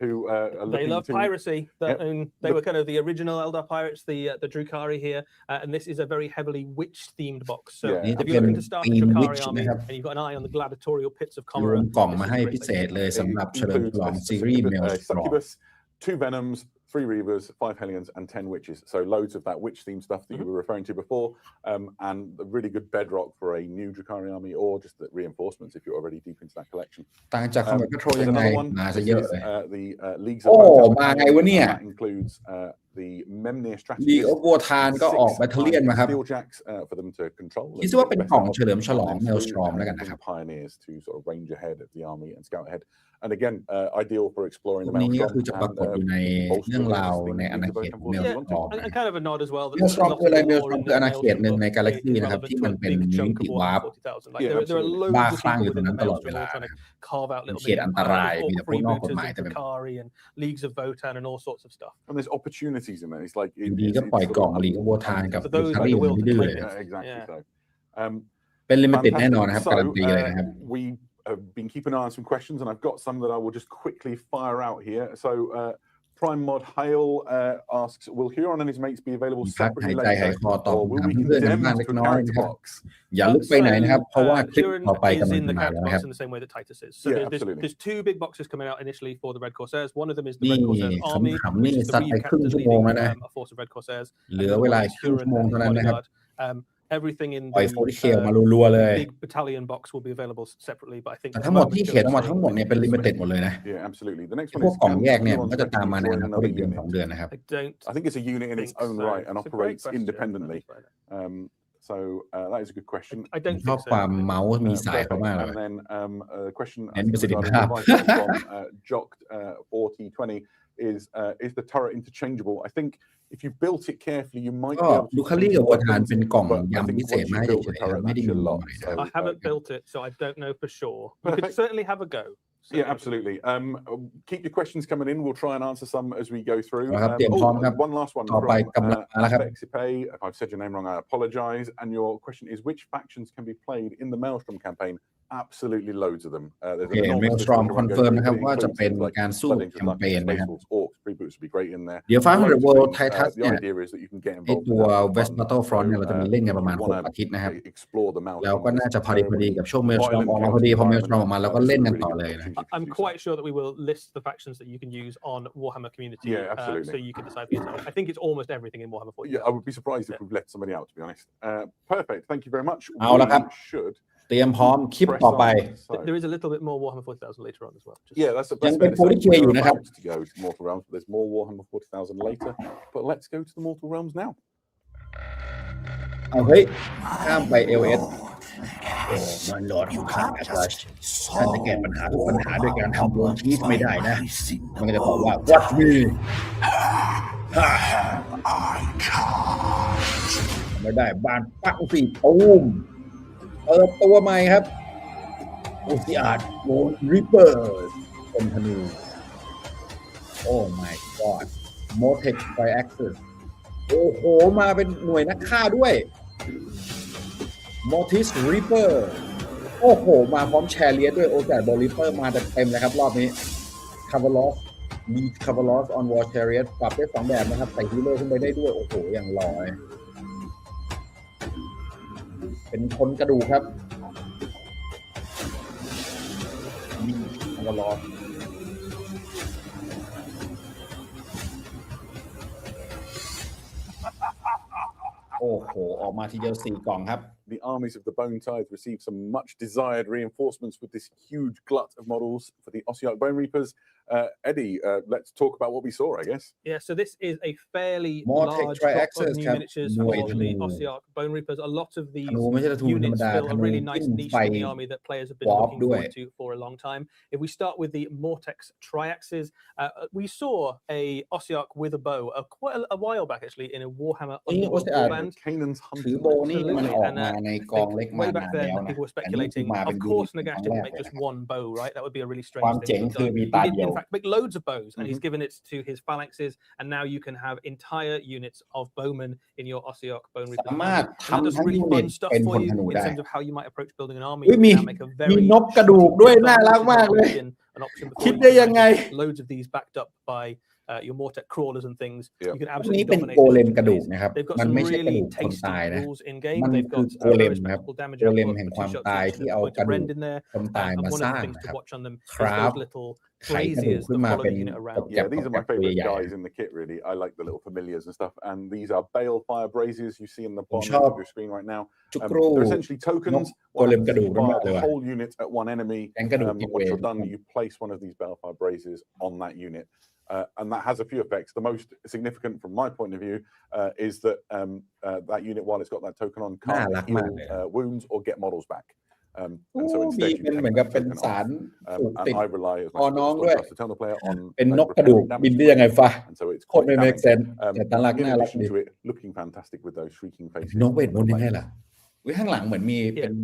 B: who are
C: They
B: looking
C: love
B: to
C: piracy.
B: Yep.
C: They were kind of the original Eldar pirates, the Drukhari here, and this is a very heavily witch-themed box. So
B: Yeah.
C: if you're looking to start a
A: Theme
C: Drukhari
A: witch
C: army
A: นะครับ
C: and you've got an eye on the gladiatorial pits of
A: รว
C: Comora,
A: มกล่อง
C: this
A: มา
C: is a
A: ให้
C: great
A: พิ
C: place
A: เศ
C: to
A: ษ
C: go.
A: เลยสำหรับ
B: It
A: เฉลิมฉ
B: includes
A: ลอง
B: a
A: ซีรีส์
B: succubus,
A: Maelstrom
B: Two Venoms, 3 Reavers, 5 Hellions, and 10 Witches. So loads of that witch-themed stuff that you were referring to before, and a really good bedrock for a new Drukhari army, or just the reinforcements if you're already deep into that collection.
A: ต่างจาก Combat Patrol
B: There's
A: ยังไง
B: another one.
A: มาซะ
B: This
A: เยอะ
B: is
A: เลย
B: the Leagues
A: โอ้
B: of Wotan
A: มาไง
B: battalion,
A: วะเนี่ย
B: that includes the Memnir
A: League
B: strategies.
A: of Wotan ก็ออก
B: 6
A: Battalion มาครับ
B: Steeljacks for them to control.
A: คิดซะว่าเป็นกล่องเฉลิมฉลอง Maelstrom แล้วกันนะครับ
B: Pioneers to sort of range ahead of the army and scout ahead. And again, ideal for exploring
A: พว
B: the
A: กนี้ก็
B: Maelstrom
A: คือจะปรากฏอยู่ในเรื่องราวในอาณาเขตของ Maelstrom
C: And kind of a nod as well. that
A: Maelstrom
C: there's
A: คืออะไร
C: lots of lore
A: Maelstrom
C: in
A: คืออาณา
C: the
A: เขตหนึ่งใน
C: Maelstrom
A: Galaxy
C: book,
A: นะครับ
C: relevant
A: ที่
C: to
A: มัน
C: a
A: เป็น
C: big
A: มิ
C: chunk
A: ติ
C: of
A: วาร์ป
C: Warhammer 40,000. Like
B: Yeah,
C: there are
B: absolutely.
C: loads
A: บ้า
C: of
A: คลั่ง
C: people
A: อยู่ตรง
C: within
A: นั้น
C: the
A: ตลอดเว
C: Maelstrom
A: ลา
C: all trying to
A: นะครับ
C: carve out little
A: เขตอันตรายมีแต่พวกนอกกฎหมาย
C: freebooters
A: แต่
C: and
A: เป็น
C: Drukhari and Leagues of Wotan and all sorts of stuff.
B: And there's opportunities in there. It's like
A: อยู่ดีก็ปล่อยกล่อง League of Wotan กับ
C: For those
A: Drukhari
C: with the will
A: ไม่
C: to
A: ดื้อ
C: claim
A: เลย
C: it.
B: exactly
C: Yeah.
B: so.
A: เป็นลิมิเต็ดแน่นอน
B: Fantastic.
A: นะครับการันตีเลยนะครับ
B: We have been keeping an eye on some questions, and I've got some that I will just quickly fire out here. So Prime Mod Hale asks, will Huron and his mates be available
A: มีพักหาย
B: separately
A: ใจหาย
B: later,
A: คอตอบ
B: or will
A: คำถาม
B: we
A: เพื่อนๆกัน
B: condemn
A: บ้างเล็ก
B: to a
A: น้อย
B: character
A: นะครับ
B: box?
A: อย่าลุกไปไหนนะครับ เพราะว่าคลิป
C: Huron
A: ต่อไป
C: is
A: กำลัง
C: in the
A: จะมา
C: character
A: แล้วนะค
C: box
A: รับ
C: in the same way that Titus is. So
B: Yeah,
C: there's
B: absolutely.
C: 2 big boxes coming out initially for the Red Corsairs. One of them is the
A: นี่
C: Red Corsairs Army,
A: คำๆนี่
C: which is
A: ซั
C: the
A: ดไป
C: Reeve
A: ครึ่ง
C: captain
A: ชั่วโมง
C: leading
A: แล้วนะ
C: a force of Red Corsairs.
A: เหลือเวลาอีกครึ่งชั่วโมงเท่านั้นนะครับ
C: Everything in
A: ปล่อย
C: the
A: 40K ออกมารัวๆเลย
C: big battalion box will be available separately, but I think
A: แต่ทั้งหมดที่เขียนออกมาทั้งหมดเนี่ยเป็นลิมิเต็ดหมดเลยนะ
B: Yeah, absolutely. The next
A: พ
B: one
A: วก
B: is
A: กล่องแยกเนี่ย
B: Huron
A: มันก็จะตามมาในอนาคต
B: another
A: อีกเดือน
B: unit.
A: 2 เดือนนะครับ
B: I think it's a unit in its own right and
C: It's a great
B: operates
C: question.
B: independently. So that is a good question.
C: I don't
A: ชอบ
C: think
A: ความ
C: so.
A: เมาส์มีสายเขามากเลย
B: And then a question
A: เน้นประสิทธิ
B: regarding
A: ภาพ
B: the advice from Jock 4020 is the turret interchangeable? I think if you built it carefully, you might
A: ก็
B: be able to
A: ดูคารี่กับวัวทานเป็นกล่อง
B: but I
A: ยำ
B: think
A: พิเศษ
B: once
A: มา
B: you
A: ให้
B: build
A: เฉ
B: the
A: ยๆครับ
B: turret,
A: ไม่ได้
B: that's
A: มี
B: your
A: ให
B: lot.
A: ม่นะครับ
C: I haven't built it, so I don't know for sure. You could certainly have a go.
B: Yeah, absolutely. Keep your questions coming in. We'll try and answer some as we go through.
A: นะครับเตรียมพร้อมครับ
B: One last one
A: ต่อไป
B: from
A: กำลังมาแล้วครับ
B: Apexipe. If I've said your name wrong, I apologize. And your question is, which factions can be played in the Maelstrom campaign? Absolutely loads of them.
A: โอเค Maelstrom คอนเฟิร์มนะครับว่าจะเป็นการสู้แคมเปญนะครับ
B: Orcs, Freeboots would be great in there.
A: เดี๋ยว 500 World Titus
B: The
A: เนี่ย
B: idea is that you can get
A: ไอ
B: involved
A: ตัว
B: in that
A: West
B: fun.
A: Battlefront เนี่ยเราจะมีเล่นกันประมาณ
B: You wanna
A: 6 อาทิตย์นะครับ
B: explore the Maelstrom.
A: แล้วก็น่าจะพอดีกับช่วง Maelstrom ออกมาพอดีพอ Maelstrom ออกมาแล้วก็เล่นกันต่อเลยนะ
C: I'm quite sure that we will list the factions that you can use on Warhammer Community.
B: Yeah, absolutely.
C: So you can decide for yourself. I think it's almost everything in Warhammer 40.
B: Yeah, I would be surprised if we've left somebody out, to be honest. Perfect. Thank you very much.
A: เอาละครับ
B: We should
A: เตรียมพร้อมคลิปต่อไป
C: There is a little bit more Warhammer 40,000 later on as well.
B: Yeah, that's the
A: ยัง
B: best
A: เป็น
B: way to say40K we're
A: อยู่นะครับ
B: about to go to Mortal Realms. But there's more Warhammer 40,000 later. But let's go to the Mortal Realms now.
A: เอาเฮ้ยข้ามไป LS มันหลอดอยู่ข้างแอตลาสท่านจะแก้ปัญหาทุกปัญหาด้วยการทำโดนชีสไม่ได้นะมันก็จะบอกว่า what me ไม่ได้บ้านปักสี่ตูมเปิดตัวใหม่ครับ Ossiarch Bonereapers คนธนูโอ้ my god Motex Triaxis โอ้โหมาเป็นหน่วยนักฆ่าด้วย Mortis Reaper โอ้โหมาพร้อมแชร์เลียด้วย Ossiarch Bonereaper มาเต็มเลยครับรอบนี้ Cavalos มี Cavalos on War Chariot ปรับได้2แบบนะครับใส่ฮีโร่ขึ้นไปได้ด้วยโอ้โหอย่างหล่อเลยเป็นคนกระดูกครับมี Cavalosโอ้โหออกมาทีเดียว4 กล่องครับ
B: The armies of the Bone Tithe received some much desired reinforcements with this huge glut of models for the Ossiarch Bonereapers. Eddie, let's talk about what we saw, I guess.
C: Yeah, so this is a fairly
A: Mortex
C: large drop of
A: Triaxis
C: new
A: ครับ
C: miniatures
A: หน่วย
C: for
A: ธ
C: the
A: นู
C: Ossiarch Bonereapers. A lot of
A: ธ
C: these
A: นูไม่ใช่ธนูธรรม
C: units
A: ดา
C: fill
A: ธ
C: a
A: นู
C: really
A: ขึ้
C: nice
A: น
C: niche
A: ไฟ
C: in the army that players have been
A: Warp
C: looking
A: ด้วย
C: forward to for a long time. If we start with the Mortex Triaxis, we saw a Ossiarch with a bow quite a while back actually in a Warhammer
A: นี่
C: Underworld
A: Ossiarch
C: warband.
B: Canaan's
A: ถือ
B: hunting.
A: โบนี่มันออกมาในกองเล็กมา
C: Way
A: นา
C: back
A: นแล้ว
C: then,
A: นะ
C: people were
A: แต่นี่คือ
C: speculating.
A: มาเป็น
C: Of
A: ยูนิ
C: course,
A: ตครั้
C: Nagash
A: งแร
C: didn't
A: ก
C: make
A: เลย
C: just
A: นะครับ
C: one bow, right? That would be a really strange
A: ความ
C: thing.
A: เจ๋งคือมีตา
C: He
A: เดีย
C: did
A: ว
C: in fact make loads of bows, and he's given it to his phalanxes, and now you can have entire units of bowmen in your Ossiarch Bonereapers.
A: สามารถ
C: And that
A: ทำ
C: does
A: ทั้ง
C: really
A: ยูนิต
C: fun stuff
A: เป็น
C: for
A: คน
C: you
A: ธนู
C: in
A: ได้
C: terms of how you might approach building an army.
A: เฮ้ย
C: You
A: มี
C: can now make a
A: มี
C: very
A: นกกระดูกด้วย
C: shooty
A: น่ารัก
C: style,
A: มาก
C: which
A: เลย
C: has been an option before.
A: คิด
C: You
A: ได้
C: can
A: ยังไง
C: imagine loads of these backed up by your Mortex crawlers and things.
B: Yeah.
C: You can
A: พวกนี้
C: absolutely
A: เป็น
C: dominate
A: โกเลม
C: those
A: กระดูก
C: plays.
A: นะครับ
C: They've got
A: มัน
C: some
A: ไม่ใช่กระดู
C: really
A: กคนตาย
C: tasty
A: นะ
C: rules in game.
A: มัน
C: They've
A: คือ
C: got
A: โกเลม
C: very
A: ครับ
C: respectable damage
A: โกเลม
C: output,
A: แห่ง
C: 2
A: ความ
C: shots
A: ตาย
C: each
A: ที่
C: with a
A: เอา
C: point
A: กระ
C: of
A: ดูก
C: rend in there.
A: คนตาย
C: And
A: มา
C: one
A: ส
C: of
A: ร้า
C: the
A: ง
C: things
A: นะ
C: to
A: ครับ
C: watch on them
A: ค
C: is
A: ราฟ
C: those little
A: ไขกระดูก
C: braziers
A: ขึ้น
C: that
A: มา
C: follow
A: เป็น
C: the unit around.
A: แกะ
B: Yeah, these are my
A: ตัว
B: favorite
A: ใหญ่
B: guys in the kit, really. I like the little familiars and stuff. And these are balefire braziers you see in the bottom
A: shop.
B: of your screen right now.
A: จุกรู
B: They're essentially tokens.
A: โกเลมกระดูกนั่น
B: Fire
A: มากเลย
B: a
A: ว่ะ
B: whole unit at one enemy.
A: แกงกระดูก
B: Once you're done, you place one of these balefire braziers on that unit. And that has a few effects. The most significant from my point of view is that that unit, while it's got that token on, can't heal wounds or get models back. And so
A: มี
B: instead, you
A: เป็น
B: take
A: เหมือนกับ
B: that
A: เป็น
B: token
A: สาร
B: off.
A: ผูกติด
B: And I rely as
A: คอ
B: much
A: น้อง
B: as
A: ด้วย
B: the Eternal player on
A: เป็นนกกระดูก บินได้ยังไงฟะ
B: and so it's
A: โคตรไม่ make sense แต่ตาลัก
B: in
A: น่ารัก
B: addition
A: ดี
B: to it looking fantastic with those shrieking faces.
A: นกเวทมนต์ยังไงล่ะวิข้างหลังเหมือนมีเป็
C: Yeah,
A: น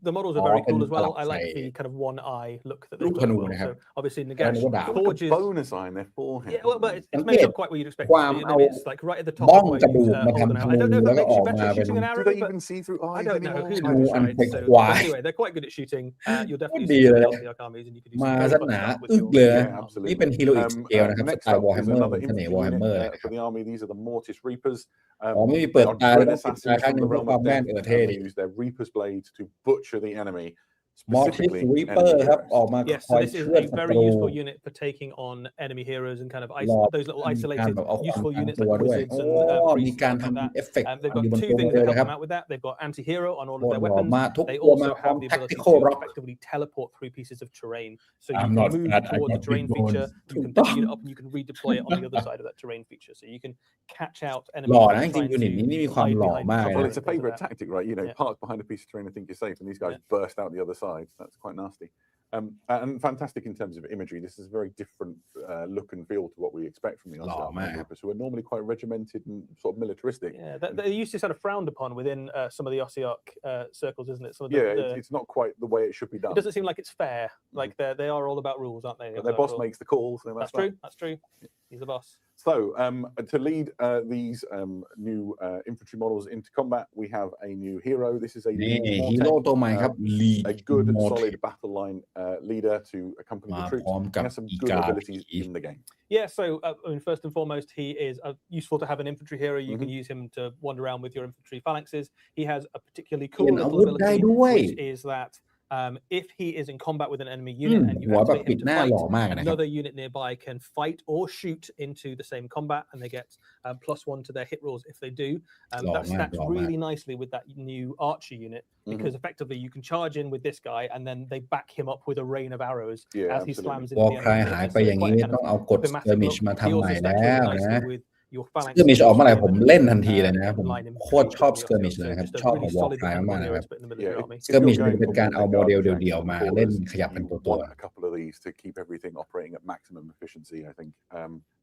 C: the models are
A: Oh,
C: very cool
A: and
C: as well. I
A: like
C: like
A: say,
C: the kind of one eye look that
A: Look
C: they've got as
A: thanu
C: well.
A: นะครับ
C: So obviously
A: แล้ว
C: Nagash
A: ก็ดาบ
C: forges.
B: Bonus eye in their forehead.
C: Yeah, well, but it's
A: สังเก
C: made
A: ต
C: up quite what you'd expect.
A: ความ
C: I
A: เอา
C: mean, it's like right at the top.
A: บ้อง
C: where
A: กระดู
C: you
A: กมา
C: hold
A: ทำ
C: an
A: ธ
C: arrow. I
A: นู
C: don't know if
A: แล้
C: that
A: วก็
C: makes
A: อ
C: you
A: อก
C: better
A: มา
C: at
A: เป็น
C: shooting an arrow.
B: Do they
C: but
B: even see through eyes
C: I don't know.
B: anymore?
C: Who
A: ธนู
C: knows,
A: อัน
C: right?
A: เป็น
C: So,
A: ควาย
C: anyway, they're quite good at shooting. You'll
A: โคตร
C: definitely
A: ดี
C: see
A: เลย
C: the Ossiarch armies, and you can do
A: มา
C: some
A: ซะ
C: very
A: หนา
C: fun stuff with
A: อึก
C: your
A: เลย
B: Yeah, absolutely.
A: นี่เป็นฮีโร่อีกสเกลนะครับส
B: Next
A: ไตล์
B: up is
A: Warhammer
B: another
A: เสน่ห์
B: infantry
A: Warhammer
B: unit
A: เลยนะค
B: for
A: รับ
B: the army. These are the Mortis Reapers.
A: อ๋อไม่มีเปิด
B: they are
A: ตาเลย
B: dread
A: ต้องปิดตา
B: assassins
A: ข้างห
B: from
A: นึง
B: the
A: เพื่อ
B: realm
A: ความ
B: of
A: แม่น
B: death.
A: เท่
B: And
A: ดี
B: they use their Reaper's blades to butcher the enemy.
A: Mortis
B: Specifically,
A: Reaper
B: enemy
A: ครับ
B: heroes.
A: ออกมา
C: Yes,
A: คอย
C: so this is
A: เชือด
C: a
A: ศัต
C: very
A: รู
C: useful unit for taking on enemy heroes and kind of
A: หลอด
C: those little
A: มีการ
C: isolated
A: แบบเอาความ
C: useful
A: ทาง
C: units
A: ตัว
C: like
A: ด้วย
C: wizards
A: โอ้
C: and
A: มี
C: priests
A: การ
C: and things like
A: ทำ
C: that.
A: เอฟเฟกต์
C: They've
A: อยู่
C: got
A: บน
C: two
A: ตัว
C: things
A: เลย
C: that help
A: นะครับ
C: them out with that. They've got anti-hero on all
A: โค
C: of
A: ต
C: their
A: รหล่อ
C: weapons.
A: มากทุก
C: They
A: ตัวมา
C: also
A: พร้อม
C: have the ability
A: tactical
C: to
A: rock
C: effectively teleport through pieces of terrain. So you
A: I'm
C: can
A: not
C: move
A: fat, I
C: towards the
A: got
C: terrain
A: big bones.
C: feature, you can pick it up, and you can redeploy it on the other side of that terrain feature. So you can catch out
A: ห
C: enemies
A: ล่อ
C: that
A: นะ
C: are
A: จริง
C: trying
A: ๆยูนิต
C: to
A: นี้นี่มีความ
C: hide
A: หล่อ
C: behind
A: มาก
C: cover
B: Well,
C: and
B: it's a
C: things like
B: favorite
C: that.
B: tactic, right? You know,
C: Yeah.
B: parked behind a piece of terrain and think you're safe, and these guys
C: Yeah.
B: burst out the other side. That's quite nasty. And fantastic in terms of imagery. This is a very different look and feel to what we expect from the Ossiarch Bonereapers, who are normally quite regimented and sort of militaristic.
C: Yeah, they used to sort of frowned upon within some of the Ossiarch circles, isn't it? Some of
B: it's not quite the way it should be done.
C: It doesn't seem like it's fair. Like they are all about rules, aren't they?
B: But their boss makes the calls. So
C: that's true. That's true. He's the boss.
B: So to lead these new infantry models into combat, we have a new hero. This is a
A: hero ตัวใหม่ครับ
B: a good solid battle line leader to accompany the troops. He has some good abilities in the game.
C: Yeah, so I mean, first and foremost, he is useful to have an infantry hero. You can use him to wander around with your infantry phalanxes. He has a particularly cool little ability, which is that if he is in combat with an enemy unit and you activate him to fight, another unit nearby can fight or shoot into the same combat, and they get +1 to their hit rolls if they do. That stacks really nicely with that new archer unit, because effectively you can charge in with this guy and then they back him up with a rain of arrows as he slams into the enemy.
A: หายไปอย่างนี้ต้องเอากด skirmish มาทำใหม่แล้วนะ
C: skirmish
A: ออกเมื่อไหร่ผมเล่นทันทีเลยนะผมโคตรชอบ skirmish เลยครับชอบของ Warcry มากๆเลยครับ skirmish มันเป็นการเอาโมเดลเดี่ยวๆมาเล่นขยับเป็นตัว
B: a couple of these to keep everything operating at maximum efficiency. I think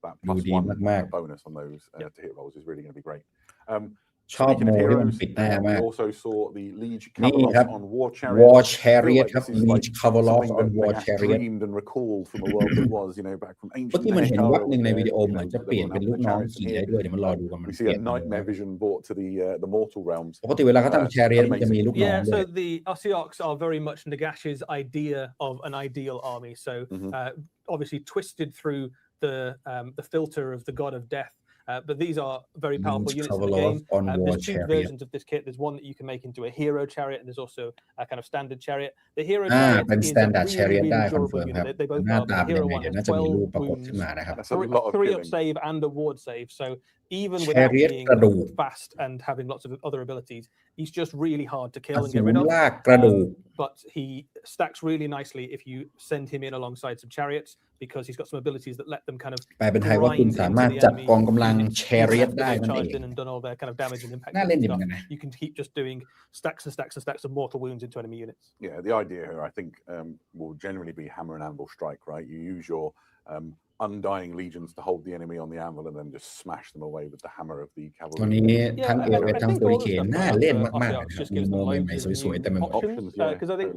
B: that
A: ดูดีมาก
B: +1 bonus on those to hit rolls is really going to be great.
A: ชอบโมที่มันปิดหน้ามาก
B: also saw the Liege
A: นี่ครับ
B: on War
A: Chariot ครับ Liege Cavalry on War Chariot
B: dreamed and recalled from a world that was, back from ancient.
A: เมื่อกี้มันเห็นวักหนึ่งในวิดีโอเหมือนจะเปลี่ยนเป็นลูกน้องขี่ได้ด้วยเดี๋ยวมันรอดูกันมัน
B: We see a nightmare vision brought to the mortal realms.
A: ปกติเวลาเขาทำ Chariot มันจะมีลูกน้องด้วย
C: so the Ossiarchs are very much Nagash's idea of an ideal army. So obviously twisted through the filter of the god of death. But these are very powerful units in the game. There's two versions of this kit. There's one that you can make into a hero chariot, and there's also a kind of standard chariot. The hero chariot is a really durable unit. They both are. The hero one has 12 wounds, 3 up save and a ward save. So even without being fast and having lots of other abilities, he's just really hard to kill and get rid of. But he stacks really nicely if you send him in alongside some chariots, because he's got some abilities that let them kind of
A: แปลเป็นไทยว่าคุณสามารถจัดกองกำลัง Chariot ได้นั่นเอง
C: and done all their kind of damage and impact.
A: น่าเล่นดีเหมือนกันนะ
C: You can keep just doing stacks and stacks and stacks of mortal wounds into enemy units.
B: Yeah, the idea here, I think, will generally be hammer and anvil strike, right? You use your undying legions to hold the enemy on the anvil and then just smash them away with the hammer of the cavalry.
A: ตัวนี้ทั้งเอเวทั้งโฟริเคนน่าเล่นมากๆนะครับมีโมเมนต์ใหม่สวยๆแต่ไม่หมด
C: Because I think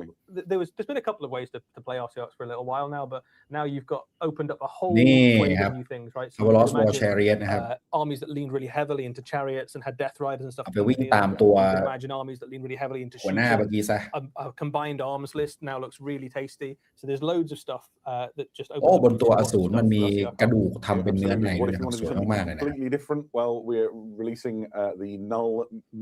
C: there's been a couple of ways to play Ossiarchs for a little while now, but now you've got opened up a whole range of new things, right? So
A: War Chariot นะครับ
C: armies that leaned really heavily into chariots and had death riders and stuff.
A: ไปวิ่งตามตัว
C: Imagine armies that lean really heavily into
A: หัวหน้าเมื่อกี้ซะ
C: a combined arms list now looks really tasty. So there's loads of stuff that just
A: โอ้บนตัวอสูรมันมีกระดูกทำเป็นเนื้อในเลยนะครับสวยมากๆเลยนะ
B: Completely different. Well, we're releasing the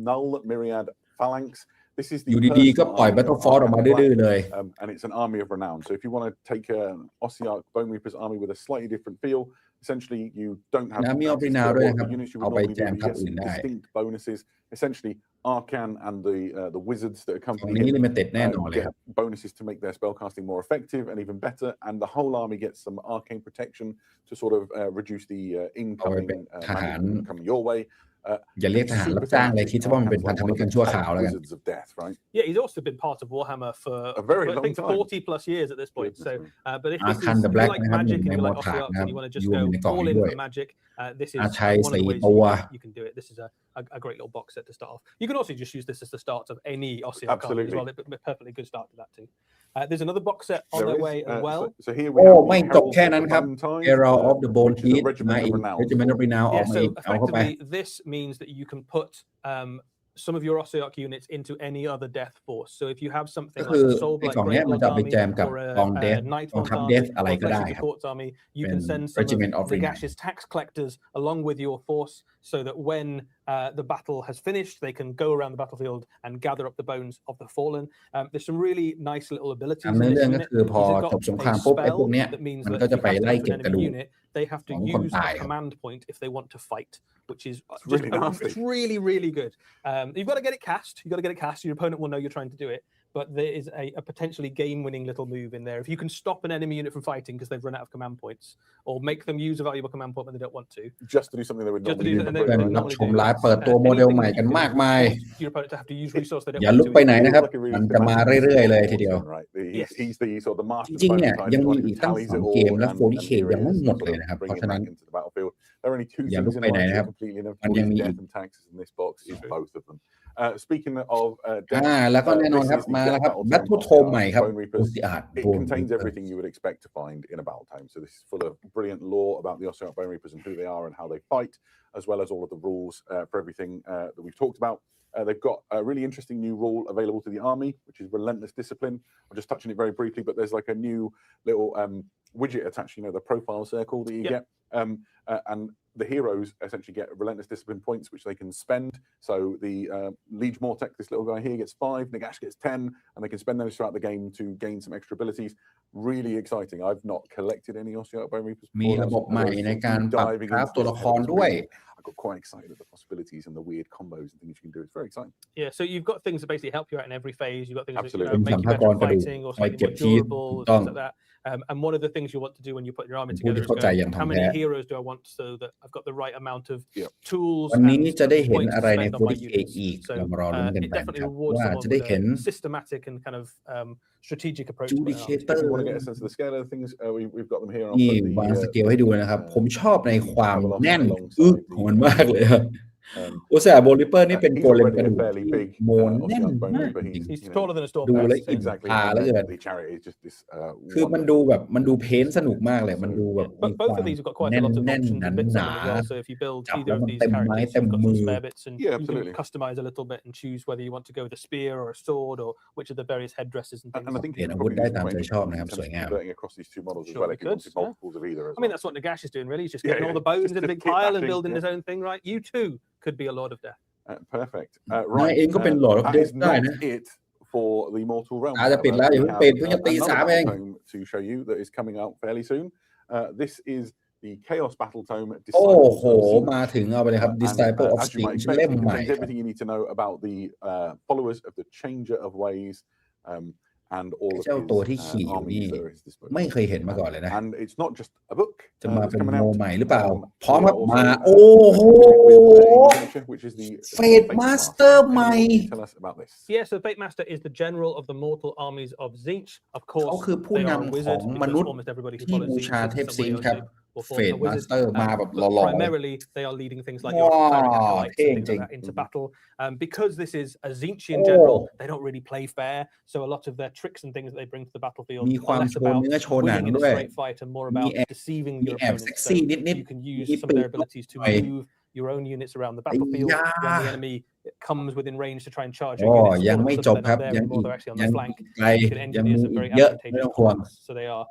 B: null myriad phalanx. This is the
A: อยู่ดีๆก็ปล่อย Battle Force ออกมาดื้อๆเลย
B: and it's an army of renown. So if you want to take an Ossiarch Bonereapers army with a slightly different feel, essentially you don't have
A: Army of Renown ด้วยนะครับ
B: units you
A: เอา
B: would
A: ไป
B: normally
A: แจมทัพ
B: do.
A: อื่นได้
B: Distinct bonuses. Essentially, Arcan and the wizards that
A: ตรง
B: accompany
A: นี้
B: him
A: ลิมิเต็ดแน่นอนเลยครับ
B: get bonuses to make their spellcasting more effective and even better. And the whole army gets some arcane protection to sort of reduce the incoming coming your way.
A: อย่าเรียกทหารรับจ้างเลยคิดว่ามันเป็นพันธมิตรกันชั่วคราวแล้วกัน
C: Yeah, he's also been part of Warhammer for I think 40 plus years at this point. So, but if you like magic and you like Ossiarchs and you want to just go all in for magic, this is one of the ways you can do it. This is a great little box set to start off. You can also just use this as the start of any Ossiarch army as well. It's a perfectly good start to that too. There's another box set on their way as well.
B: So here we
A: โอ้
B: have
A: ไม่จบแค่นั้นครับ Herald of the Bone Teeth มาอีก Regiment of Renown ออก
C: Yeah,
A: มา
C: so
A: อีกเอาเข้าไป
C: effectively this means that you can put some of your Ossiarch units into any other death force. So if you have something
A: ก็
C: like
A: คือ
C: a Soul
A: ไอ้
C: Blight
A: กล่องเนี้ยมัน
C: Great
A: จะ
C: Lord
A: ไปแจม
C: army
A: กับ
C: or
A: กองเดฟ
C: a Night
A: กองทัพ
C: Haunt
A: เดฟ
C: army
A: อะไร
C: or
A: ก็ได้
C: Fleshy
A: ครับ
C: Courts army, you
A: เป็น
C: can send some
A: Regiment
C: of
A: of Renown
C: Nagash's tax collectors along with your force, so that when the battle has finished, they can go around the battlefield and gather up the bones of the fallen. There's some really nice little abilities
A: เนื้
C: in
A: อ
C: this
A: เรื่องก็
C: unit.
A: คือพอ
C: He's got
A: จบสงคราม
C: a
A: ปุ๊บไอ้พวก
C: spell
A: เนี้ย
C: that means
A: มัน
C: that
A: ก็
C: if
A: จะ
C: you
A: ไป
C: have
A: ไล่
C: to
A: เก็บ
C: an
A: กระดู
C: enemy
A: ก
C: unit, they have to
A: ของคน
C: use
A: ตาย
C: a
A: ครับ
C: command point if they want to fight, which is
B: It's really nasty.
C: It's really, really good. You've got to get it cast. You've got to get it cast. Your opponent will know you're trying to do it. but there is a potentially game-winning little move in there. If you can stop an enemy unit from fighting because they've run out of command points, or make them use a valuable command point when they don't want to,
B: just to do something they would
C: just to
B: normally
C: do
B: do.
C: that, and they
A: รับ
C: normally
A: ชม
C: do.
A: ไลฟ์เปิดตัวโมเดลใหม่กันมากมาย
C: Force your opponent to have to use resource they don't
A: อย่า
C: want
A: ลุก
C: to.
A: ไปไหนนะครับ
B: Like a really
A: มันจะมาเรื่อยๆเลยทีเดียว
B: right?
C: Yes.
B: He's the sort of the
A: จ
B: master
A: ริงๆเนี่ย
B: prototype,
A: ยัง
B: the
A: มี
B: one who
A: อีกตั้ง
B: tallies
A: ส
B: it
A: อง
B: all,
A: เกมและ
B: and
A: 40K
B: here
A: ยังไม่
B: is
A: หมด
B: sort
A: เลย
B: of
A: นะครับ เพ
B: bringing
A: ราะฉะนั้น
B: that into the battlefield. There are only two
A: อย่าลุก
B: things in
A: ไปไหน
B: life
A: นะครับ
B: completely enough
A: มันยังมีอี
B: death
A: ก
B: and taxes, and this box is both of them. Speaking of
A: แล้วก็แน่นอนครับ
B: this is the
A: มา
B: Death
A: แล้วครับ
B: Battle
A: Battle
B: Tome
A: Tome ใหม่ครับ
B: Bonereapers.
A: Ossiarch
B: It contains
A: Bonereapers
B: everything you would expect to find in a battle tome. So this is full of brilliant lore about the Ossiarch Bonereapers and who they are and how they fight, as well as all of the rules for everything that we've talked about. They've got a really interesting new rule available to the army, which is Relentless Discipline. I'll just touch on it very briefly, but there's like a new little widget attached, the profile circle that you get. And the heroes essentially get Relentless Discipline points, which they can spend. So the Liege Mortek, this little guy here, gets 5, Nagash gets 10, and they can spend those throughout the game to gain some extra abilities. Really exciting. I've not collected any Ossiarch Bonereapers
A: มี
B: before.
A: ระบบใหม่ในการปรับคราฟตัวละครด้วย
B: I got quite excited at the possibilities and the weird combos and things you can do. It's very exciting.
C: Yeah, so you've got things that basically help you out in every phase. You've got things
B: Absolutely.
C: that make you better at fighting or slightly more durable, things like that. And one of the things you want to do when you put your army together is go, how many heroes do I want so that I've got the right amount of tools
A: วันนี้จะได้เห็น
C: points to
A: อะไรใน
C: spend on my40K units.
A: อีก
C: So
A: เรามารอลุ้นกัน
C: it
A: ไป
C: definitely
A: ครับ
C: rewards
A: ว่า
C: someone
A: จะได้
C: with
A: เห็น
C: a systematic and kind of strategic approach. to putting an army
B: If you want to get a sense of the scale of the things, we've got them here.
A: นี่วางสเกลให้ดูนะครับ ผมชอบในความแน่นอึกของมันมากเลยครับโอเซียโบลิเปอร์นี่เป็นโกเลมกระดูกที่โมนแน่นมากจริง
C: He's taller than a storm.
A: ดูแล้วอิ่ม
B: Exactly.
A: ตาแล้วเกิน
B: The chariot is just this.
A: คือมันดูแบบมันดูเพ้นสนุกมากเลยมันดูแบบ
C: But both of these have got quite a lot of options and bits on them as well. So if you build either of these characters, you've got some spare bits, and you can customize a little bit and choose whether you want to go with a spear or a sword or which of the various headdresses and things.
B: And I think
A: เปลี่ยนอาวุธได้ตามใจชอบนะครับสวยงาม
B: converting across these two models as
C: Sure,
B: well.
C: we
B: If you wanted
C: could,
B: multiples of either.
C: I mean, that's what Nagash is doing, really. He's just getting
B: Yeah,
C: all the bones
B: just
C: in a big
B: keep
C: pile and
B: bashing,
C: building his own thing, right? You too could be a Lord of Death.
B: Perfect.
A: นาย
B: Right.
A: เองก็เป็น Lord of
B: That
A: Death
B: is
A: ได้
B: not
A: นะ
B: it for the Mortal Realm.
A: อาจจะปิดแล้วอย่าเพิ่งปิดเพิ่งจะตี
B: Another
A: 3 เอง
B: battle tome to show you that is coming out fairly soon. This is the Chaos Battle Tome.
A: โอ้โหมาถึงเอาไปเลยครับ Disciple of
B: As you might
A: Tzeentch
B: expect,
A: เล่ม
B: it
A: ใหม่
B: contains everything you need to know about the followers of the Changer of Ways. And all of
A: เจ้าตัวที่
B: his
A: ขี่อยู่นี่
B: armies that are at his disposal.
A: ไม่เคยเห็นมาก่อนเลยนะ
B: And it's not just a book
A: จะมา
B: that's
A: เป็น
B: coming
A: โม
B: out.
A: ใหม่หรือเปล่า พร้อม
B: We
A: ครับ
B: are also
A: มาโอ้โห
B: which is the
A: Fate Master ใหม่
B: Tell us about this.
C: Yeah, so Fate Master is the general of the mortal armies of Tzeentch. Of
A: เขา
C: course,
A: คือผู้
C: they are
A: นำ
C: a
A: ข
C: wizard
A: องม
C: because
A: นุษย์
C: almost everybody who
A: ที่
C: follows
A: บู
C: Tzeentch
A: ชา
C: in
A: เทพ
C: some
A: ซิ
C: way
A: ง
C: or
A: ค์ครับ
C: shape will
A: เฟ
C: form
A: ด
C: a
A: มา
C: wizard.
A: สเตอร์มาแบบหล่อ
C: But
A: ๆ
C: primarily, they are leading things like your cleric acolytes and things like that into battle. Because this is a Tzeentchian general, they don't really play fair. So a lot of their tricks and things that they bring to the battlefield
A: มีความ
C: are less
A: โชว์
C: about
A: เนื้อโชว์หนัง
C: winning in a
A: ด้วย
C: straight fight and more about deceiving
A: มี
C: your
A: แอบ
C: opponent.
A: เซ็ก
C: So
A: ซี่นิด
C: you can
A: ๆ
C: use
A: มี
C: some
A: ปี
C: of
A: ก
C: their abilities to
A: หน่อย
C: move your own units around the battlefield when the enemy comes within range to try and charge
A: อ๋
C: your
A: อ
C: units.
A: ยัง
C: All
A: ไม่
C: of a
A: จบ
C: sudden
A: ครับ
C: they're not there
A: ยัง
C: anymore.
A: อีก
C: They're actually on
A: ยั
C: the
A: ง
C: flank.
A: ไกล
C: You can
A: ยัง
C: engineer
A: มี
C: some
A: อีก
C: very
A: เยอะไม่
C: advantageous
A: ต้องห่วง
C: combos. So they are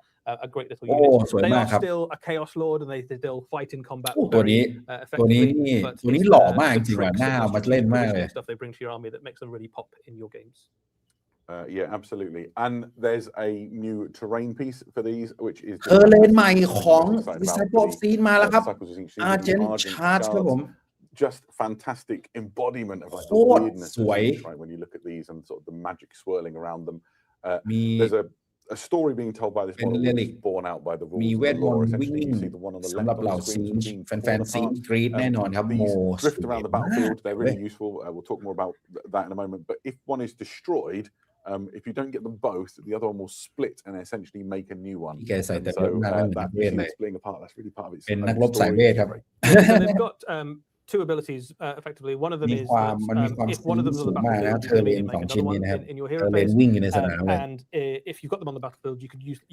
C: a great little
A: โอ้
C: unit.
A: สวย
C: They
A: มาก
C: are
A: ครับ
C: still a Chaos Lord and they still fight in combat
A: โอ้ตัวนี้
C: very
A: ตัวนี้
C: effectively.
A: นี่
C: But
A: ตัวนี้
C: it's
A: หล่อมาก
C: the
A: จริงๆว่ะ
C: tricks
A: หน้า
C: and
A: เอา
C: the
A: มาเล่น
C: strategic
A: มากเลย
C: positioning stuff they bring to your army that makes them really pop in your games.
B: Yeah, absolutely. And there's a new terrain piece for these, which is
A: เธอเลนใหม่ของ Disciple of Tzeentch มาแล้วครับ Argent Charge ครับผม
B: Just fantastic embodiment of like the
A: โคตร
B: weirdness
A: สวย
B: of Tzeentch, right? When you look at these and sort of the magic swirling around them.
A: มี
B: There's a story being told by this
A: เป็น
B: model
A: เร
B: which
A: ลิก
B: is born out by the
A: มี
B: rules
A: เว
B: and
A: ท
B: the
A: มน
B: lore.
A: ต์วิ่ง
B: Essentially, you see the one on the
A: สำหรับ
B: left
A: เหล่า
B: on the
A: ซี
B: screen
A: น
B: being
A: แฟ
B: torn
A: นๆซีน
B: apart.
A: กรีดแน่นอนครับโม
B: These
A: ส
B: drift
A: วย
B: around the
A: มาก
B: battlefield. They're
A: เว้ย
B: really useful. We'll talk more about that in a moment. But if one is destroyed, if you don't get them both, the other one will split and essentially make a new one.
A: ที่แกใส่แต่
B: So
A: รถมาแล้วเหมือนนั
B: that
A: กเวท
B: you
A: เล
B: see
A: ย
B: it splitting apart. That's really part of its
A: เป็น
B: own
A: นักรบสาย
B: story.
A: เวทครับ
C: So they've got two abilities effectively. One of them
A: มี
C: is
A: ความมันมี
C: that
A: ความ
C: if one of them is
A: สู
C: on
A: ง
C: the
A: มากนะ
C: battlefield,
A: เธ
C: you
A: อ
C: can
A: เลน
C: immediately
A: ของ
C: make
A: ชิ้น
C: another
A: นี้
C: one
A: นะครับ
C: in your
A: เธ
C: hero
A: อเลน
C: phase.
A: วิ่งอยู่ในสนามเลย
C: And if you've got them on the battlefield,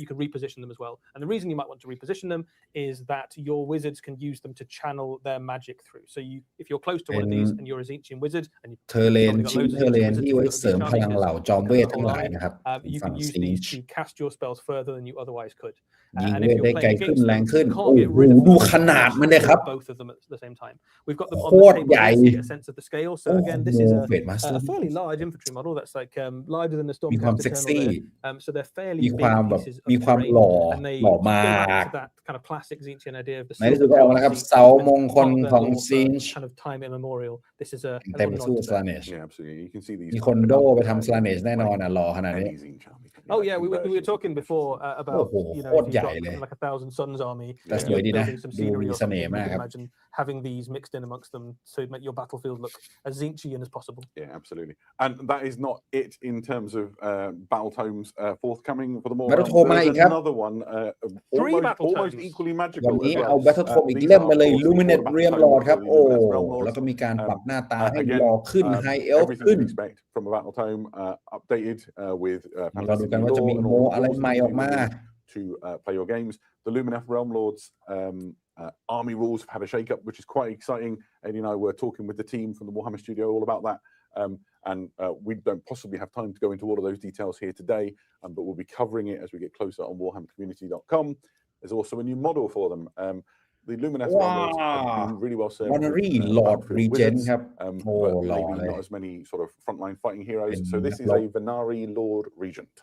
C: you can reposition them as well. And the reason you might want to reposition them is that your wizards can use them to channel their magic through. So if you're close to one of these and you're a Tzeentchian wizard and you've
A: เธอเลน
C: probably got
A: ชิ้น
C: loads of
A: เธอเล
C: Tzeentchian
A: น
C: wizards,
A: ที่
C: you've
A: ไว้
C: got
A: เสริม
C: Tzeentch
A: พลัง
C: armies,
A: เหล่าจอมเวท
C: the
A: ทั้ง
C: whole
A: หลาย
C: army,
A: นะครับ
C: you
A: ฝั่
C: can
A: ง
C: use
A: ซีน
C: these to cast your spells further than you otherwise could.
A: ยิง
C: And
A: เว
C: if
A: ทได้
C: you're
A: ไกล
C: playing
A: ขึ้น
C: against
A: แร
C: them,
A: งขึ้น
C: you
A: โอ้
C: can't get
A: โห
C: rid of them
A: ดู
C: all
A: ขนาดมันเลยครับ
C: both of them at the same time. We've got them on
A: โค
C: the
A: ตร
C: table
A: ใหญ่
C: here, so you get a sense of the scale. So
A: โอ้
C: again,
A: โห
C: this is
A: เฟดมาสเตอ
C: a
A: ร์
C: fairly large infantry model that's like larger than the
A: มีความ
C: Stormcast
A: เซ็ก
C: Eternal
A: ซี่
C: there. So they're fairly
A: มี
C: big
A: ความแบบ
C: pieces
A: มี
C: of
A: ความ
C: terrain,
A: หล่อ
C: and they
A: หล่อ
C: go
A: มาก
C: back to that kind of classic Tzeentchian idea of the
A: ในที่สุดก็ออกมาแล้วครับ
C: silver-coated
A: เสา
C: Tzeentch
A: มงคล
C: part of their
A: ของ
C: lore for
A: Tzeentch
C: kind of time immemorial. This is a
A: เต็ม
C: little
A: สู้
C: nod to that.
A: Slaanesh
B: Yeah, absolutely. You can see these.
A: มีคนโดไปทำ Slaanesh แน่นอนหล่อขนาดนี้
C: Oh yeah, we were talking before about
A: Oh,
C: you know
A: โค
C: if
A: ตร
C: you've
A: ใหญ่
C: got
A: เลย
C: like 1,000 Suns army,
A: แต่ส
C: and
A: วย
C: you're
A: ดีนะ
C: building some
A: ดู
C: scenery
A: มี
C: or
A: เสน่
C: something.
A: ห์
C: You
A: มาก
C: can
A: ครับ
C: imagine having these mixed in amongst them to make your battlefield look as Tzeentchian as possible.
B: Yeah, absolutely. And that is not it in terms of battle tomes forthcoming for the more.
A: Battle Tome มาอีกครับ
B: another one
C: Three battle
B: almost
C: tomes.
B: equally
A: วัน
B: magical
A: นี้
B: as
A: เอา
B: well.
A: Battle Tome อีก
B: These
A: เล่ม
B: are,
A: มาเลย
B: of course, the
A: Lumineth
B: battle
A: Realm-lords ครับ
B: tomes,
A: โอ้
B: the Lumineth Realm-lords.
A: แล้วก็มีการปรับหน้าตาให้
B: Again,
A: หล่อขึ้น High Elf
B: everything
A: ขึ้น
B: you'd expect from a battle tome updated with
A: มาเราดูกันว่าจะมีโมอะไรใหม่ออกมา
B: to play your games. The Lumineth Realm-lords army rules have had a shake-up, which is quite exciting. Eddie and I were talking with the team from the Warhammer studio all about that. And we don't possibly have time to go into all of those details here today, but we'll be covering it as we get closer on warhammercommunity.com. There's also a new model for them. The Lumineth Realm-lords have been really well served.
A: Warhammer Regen ครับ โอ้หล่อ
B: Maybe
A: เลย
B: not as many sort of frontline fighting heroes. So this is a Venari Lord Regent.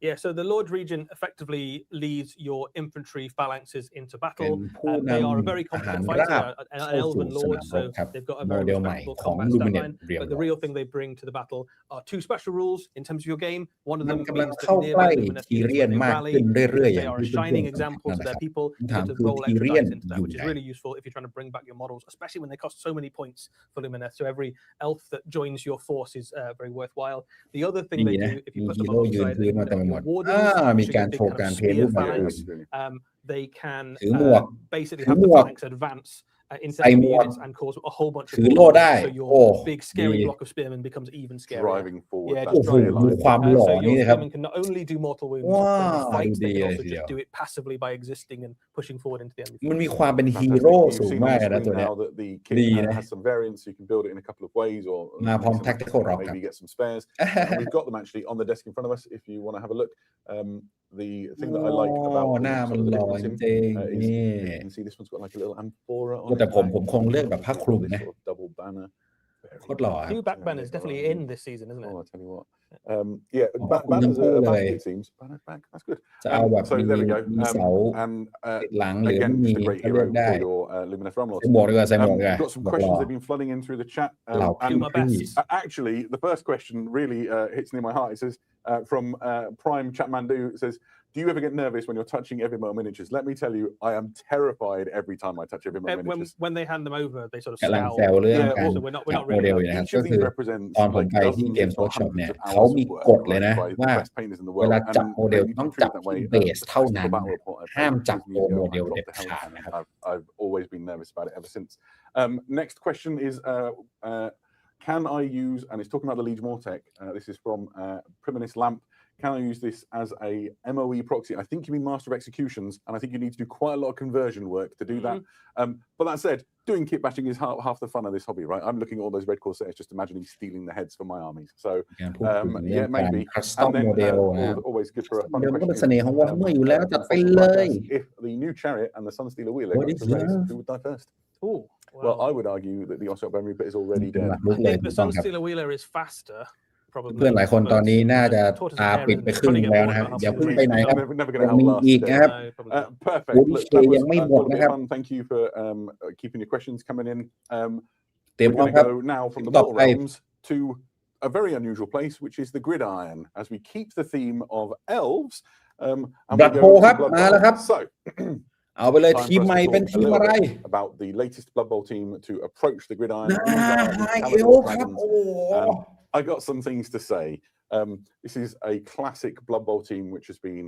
C: Yeah, so the Lord Regent effectively leads your infantry phalanxes into
A: เป็น
C: battle.
A: ผู้น
C: They are a very
A: ำทหาร
C: competent
A: ราบ
C: fighter, an
A: เข้าสู่
C: elven
A: ส
C: lord,
A: นามร
C: so
A: บครับ
C: they've got a
A: โม
C: very
A: เดลใหม่
C: respectable
A: ของ
C: combat
A: Lumineth
C: stat line. But the
A: Realm-lords
C: real thing they bring to the battle are two special rules in terms of your game. One of
A: มัน
C: them
A: กำลัง
C: means
A: เข้า
C: that
A: ใกล้
C: nearby Lumineth
A: ที
C: units
A: เรียน
C: when they
A: มาก
C: rally,
A: ขึ้นเรื่อยๆ
C: because
A: อย่า
C: they
A: ง
C: are
A: ที่
C: a
A: เพื่อน
C: shining
A: ๆ
C: example
A: นั่น
C: to
A: แหละ
C: their
A: ครับ
C: people.
A: คำ
C: You
A: ถาม
C: get to
A: คือ
C: roll
A: ที
C: extra
A: เรียน
C: dice into
A: อ
C: that,
A: ยู่
C: which
A: ไห
C: is
A: น
C: really useful if you're trying to bring back your models, especially when they cost so many points for Lumineth. So every elf that joins your force is very worthwhile. The other thing
A: ดี
C: they
A: นะ
C: do, if
A: มี
C: you put
A: ฮี
C: them
A: โร่ยืน
C: alongside
A: พื้นมาเต็มไปหม
C: your
A: ด
C: wardens,
A: มี
C: which is
A: การ
C: a
A: โช
C: big
A: ว์
C: kind
A: การ
C: of
A: เพลย์รู
C: spear
A: ปแบบอื่น
C: phalanx, they can
A: ถือหมวก
C: basically
A: ถือ
C: have
A: หม
C: the
A: วก
C: phalanx advance into
A: ใส่หม
C: enemy
A: วก
C: units and cause a whole bunch of
A: ถือโล่
C: mortars.
A: ได้
C: So
A: โอ้
C: your big
A: ดี
C: scary block of spearmen becomes even scarier.
B: Driving forward.
C: Yeah,
B: That's
A: โอ้โห
C: just driving
A: ดู
C: forward.
A: ความหล่อ
C: So
A: นี่
C: your
A: นะครับ
C: spearmen can not only do mortal wounds
A: ว้า
C: when they
A: ว
C: fight,
A: ดู
C: they
A: ดี
C: can
A: เลย
C: also
A: ทีเดียว
C: just do it passively by existing and pushing forward into the enemy
A: มัน
C: force.
A: มีความเป็นฮี
B: Fantastic.
A: โร่
B: You've
A: สูง
B: seen
A: มา
B: on
A: ก
B: the
A: นะ ตัว
B: screen
A: เนี้ย
B: now that the
A: ดี
B: kit
A: นะ
B: has some variants. You can build it in a couple of ways, or
A: มาพร้อม
B: make some
A: tactical rock ครับ
B: maybe get some spares. And we've got them actually on the desk in front of us. If you want to have a look, the thing that I like
A: โอ้
B: about
A: หน้า
B: the
A: มัน
B: sort of
A: ห
B: the
A: ล่อ
B: difference
A: จริง
B: is
A: ๆนี่
B: you can see this one's got like a little amphora on
A: แต่
B: it.
A: ผมคงเลือกแบบผ้าคลุม
B: This
A: นะ
B: sort of double banner.
A: โคตรหล่อครับ
C: New back banner is definitely in this season, isn't it?
B: Oh, I tell you what. Yeah,
A: Oh,
B: banners
A: cool,
B: are back,
A: really.
B: it seems. Banners back. That's good.
A: จะเอาแบบ
B: So
A: มี
B: there we go.
A: มีเสา
B: And
A: ติดหลังหรือไม่
B: again,
A: มี
B: just a great
A: ก็เลือ
B: hero
A: กได้
B: for your Lumineth Realm-lords.
A: ใส่หมวกดีกว่าใส่หมวกดีกว่า
B: We've got some
A: บอกหล่อ
B: questions that have been flooding in through the chat.
A: เหล่า
C: Do
A: พี่
C: my
A: พี่
C: best.
B: Actually, the first question really hits near my heart. It says from Prime Chatmandu. It says, "Do you ever get nervous when you're touching Evermore miniatures?" Let me tell you, I am terrified every time I touch Evermore miniatures.
C: When they hand them over, they sort of
A: กำลัง
C: scowl.
A: แซวเรื่อง
B: Yeah,
A: การ
C: So we're not
A: จับ
C: really
A: โมเดล
C: allowed.
A: อยู่นะครับ
B: Each
A: ก็
B: of
A: คือ
B: these represents
A: ตอนผม
B: like
A: ไปที่
B: dozens,
A: Games
B: if not
A: Workshop เนี่ย
B: hundreds of
A: เขา
B: hours
A: มี
B: of work
A: กฎเลยนะ
B: by
A: ว่า
B: the best painters in the
A: เว
B: world.
A: ลาจับ
B: And
A: โมเดล
B: maybe
A: ต้อง
B: to
A: จับ
B: prove that
A: ที่
B: way,
A: เบส
B: the
A: เท่า
B: Tactical
A: นั้น
B: Battle Report I
A: ห้าม
B: played
A: จับ
B: years
A: ตัว
B: ago,
A: โมเดล
B: I
A: เด็ด
B: dropped the
A: ขาด
B: helmet.
A: นะครับ
B: I've always been nervous about it ever since. Next question is, can I use, and it's talking about the Liege Mortec. This is from Priminus Lamp. Can I use this as a MOE proxy? I think you mean Master of Executions, and I think you need to do quite a lot of conversion work to do that. But that said, doing kit bashing is half the fun of this hobby, right? I'm looking at all those red Corsairs, just imagining stealing the heads for my armies. So
A: การพูดถึงเรื่อ
B: yeah,
A: งการ
B: maybe.
A: คัสตอม
B: And then
A: โมเดลนะครับ
B: always good for a
A: โม
B: fun
A: เดลมันก็เป็น
B: question.
A: เสน่ห์ของ Warhammer อยู่แล้วจัดไปเลย
B: If the new Chariot and the Sunstealer Wheeler
A: What
B: go
A: is
B: to race,
A: love?
B: who would die first?
C: Oh,
B: Well, I would argue that the Ossiarch Bonereaper is already
A: เป็น
B: dead.
A: หลักลุก
C: I
A: เลย
C: think
A: ถู
C: the
A: กต้องครับ
C: Sunstealer Wheeler is faster,
A: เพื่อน
C: probably.
A: หลายคนตอนนี้น่าจะ
C: Tortoise
A: ตา
C: and
A: ปิด
C: hare,
A: ไปครึ่ง
C: trying to get
A: แล้ว
C: bored
A: นะฮะ
C: about
A: อย่า
C: half
A: เพิ่ง
C: the
A: ไปไหน
C: race.
A: ครับ
B: Never
A: ยั
B: going
A: ง
B: to
A: มี
B: outlast
A: อีก
B: dead.
A: นะครับ
C: No, probably not.
B: Perfect.
A: Woody
B: Look,
A: Shea
B: Thomas,
A: ยังไม่หมด
B: got a bit
A: นะครับ
B: of fun. Thank you for keeping your questions coming in.
A: เตรียม
B: We're
A: พร้อม
B: going
A: ครับ
B: to go now from the
A: ต่อ
B: Mortal
A: ไป
B: Realms to a very unusual place, which is the Gridiron, as we keep the theme of elves. And we
A: Blood
B: go
A: Bowl
B: to
A: ครับ
B: Blood
A: มาแล้วครับ
B: Bowl. So
A: เอาไปเลย
B: time
A: ทีม
B: for us
A: ใหม่
B: to
A: เป็น
B: talk
A: ที
B: a
A: ม
B: little
A: อะไร
B: bit about the latest Blood Bowl team to approach the Gridiron.
A: น่า
B: These are the
A: ไฮเอ
B: Paladin
A: ลครับ
B: Dragons.
A: โอ้โห
B: I got some things to say. This is a classic Blood Bowl team which has been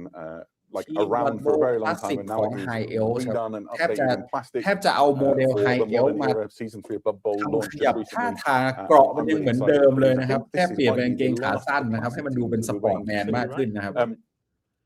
B: like
A: ทีม
B: around
A: Blood
B: for a
A: Bowl
B: very
A: คลา
B: long
A: สสิก
B: time, and
A: ข
B: now
A: อง
B: it
A: ไฮ
B: is
A: เอลครับ
B: redone and
A: แทบจะ
B: updated in plastic
A: แทบจะเอาโมเดล
B: for
A: ไฮ
B: the
A: เอล
B: modern
A: มา
B: era season 3 of Blood Bowl
A: ทำ
B: launched
A: ข
B: just
A: ยับท่า
B: recently.
A: ทางเกราะมันยังเหมือนเดิมเลยนะครับแค่เปลี่ยนเป็นกางเกงขาสั้นนะครับให้มันดูเป็นสปอร์ตแมนมากขึ้นนะครับ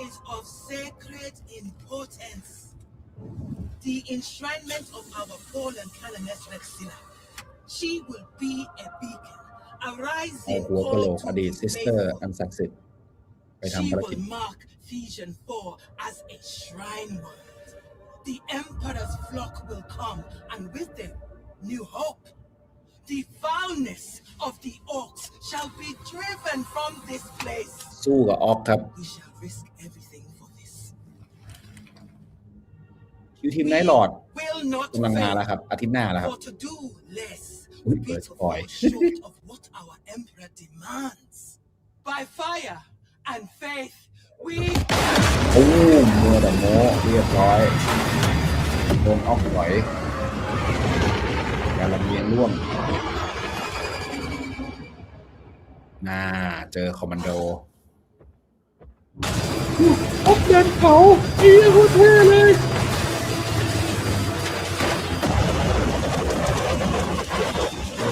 D: is of sacred importance. the enshrinement of our fallen Canoness Rexilla. She will be a beacon, a
A: เอา
D: rising
A: หัวกะโหล
D: call
A: กอ
D: to
A: ดีต
D: the
A: ซิสเตอร์
D: faithful.
A: อันศักดิ์สิทธิ์ไปทำ
D: She
A: ภารกิจ
D: will mark Vision 4 as a shrine world. The Emperor's flock will come, and with them, new hope. The foulness of the orcs shall be driven from this place.
A: สู้กับออกครับ
D: We shall risk everything for this.
A: คิวทีมไนท์ลอร์ด
D: Will not
A: กำลังมาแล้ว
D: fail,
A: ครับอาทิตย์หน้าแล้วครับ
D: for to do less
A: Ui,
D: would be
A: first
D: to
A: boy.
D: fall short of what our Emperor demands. By fire and faith, we
A: โอ้มัวแต่โมเรียบร้อยโดนออกถอยการลำเลียงร่วงน่าเจอคอมมานโดออกเดินเขาเอียโคตรเท่เลย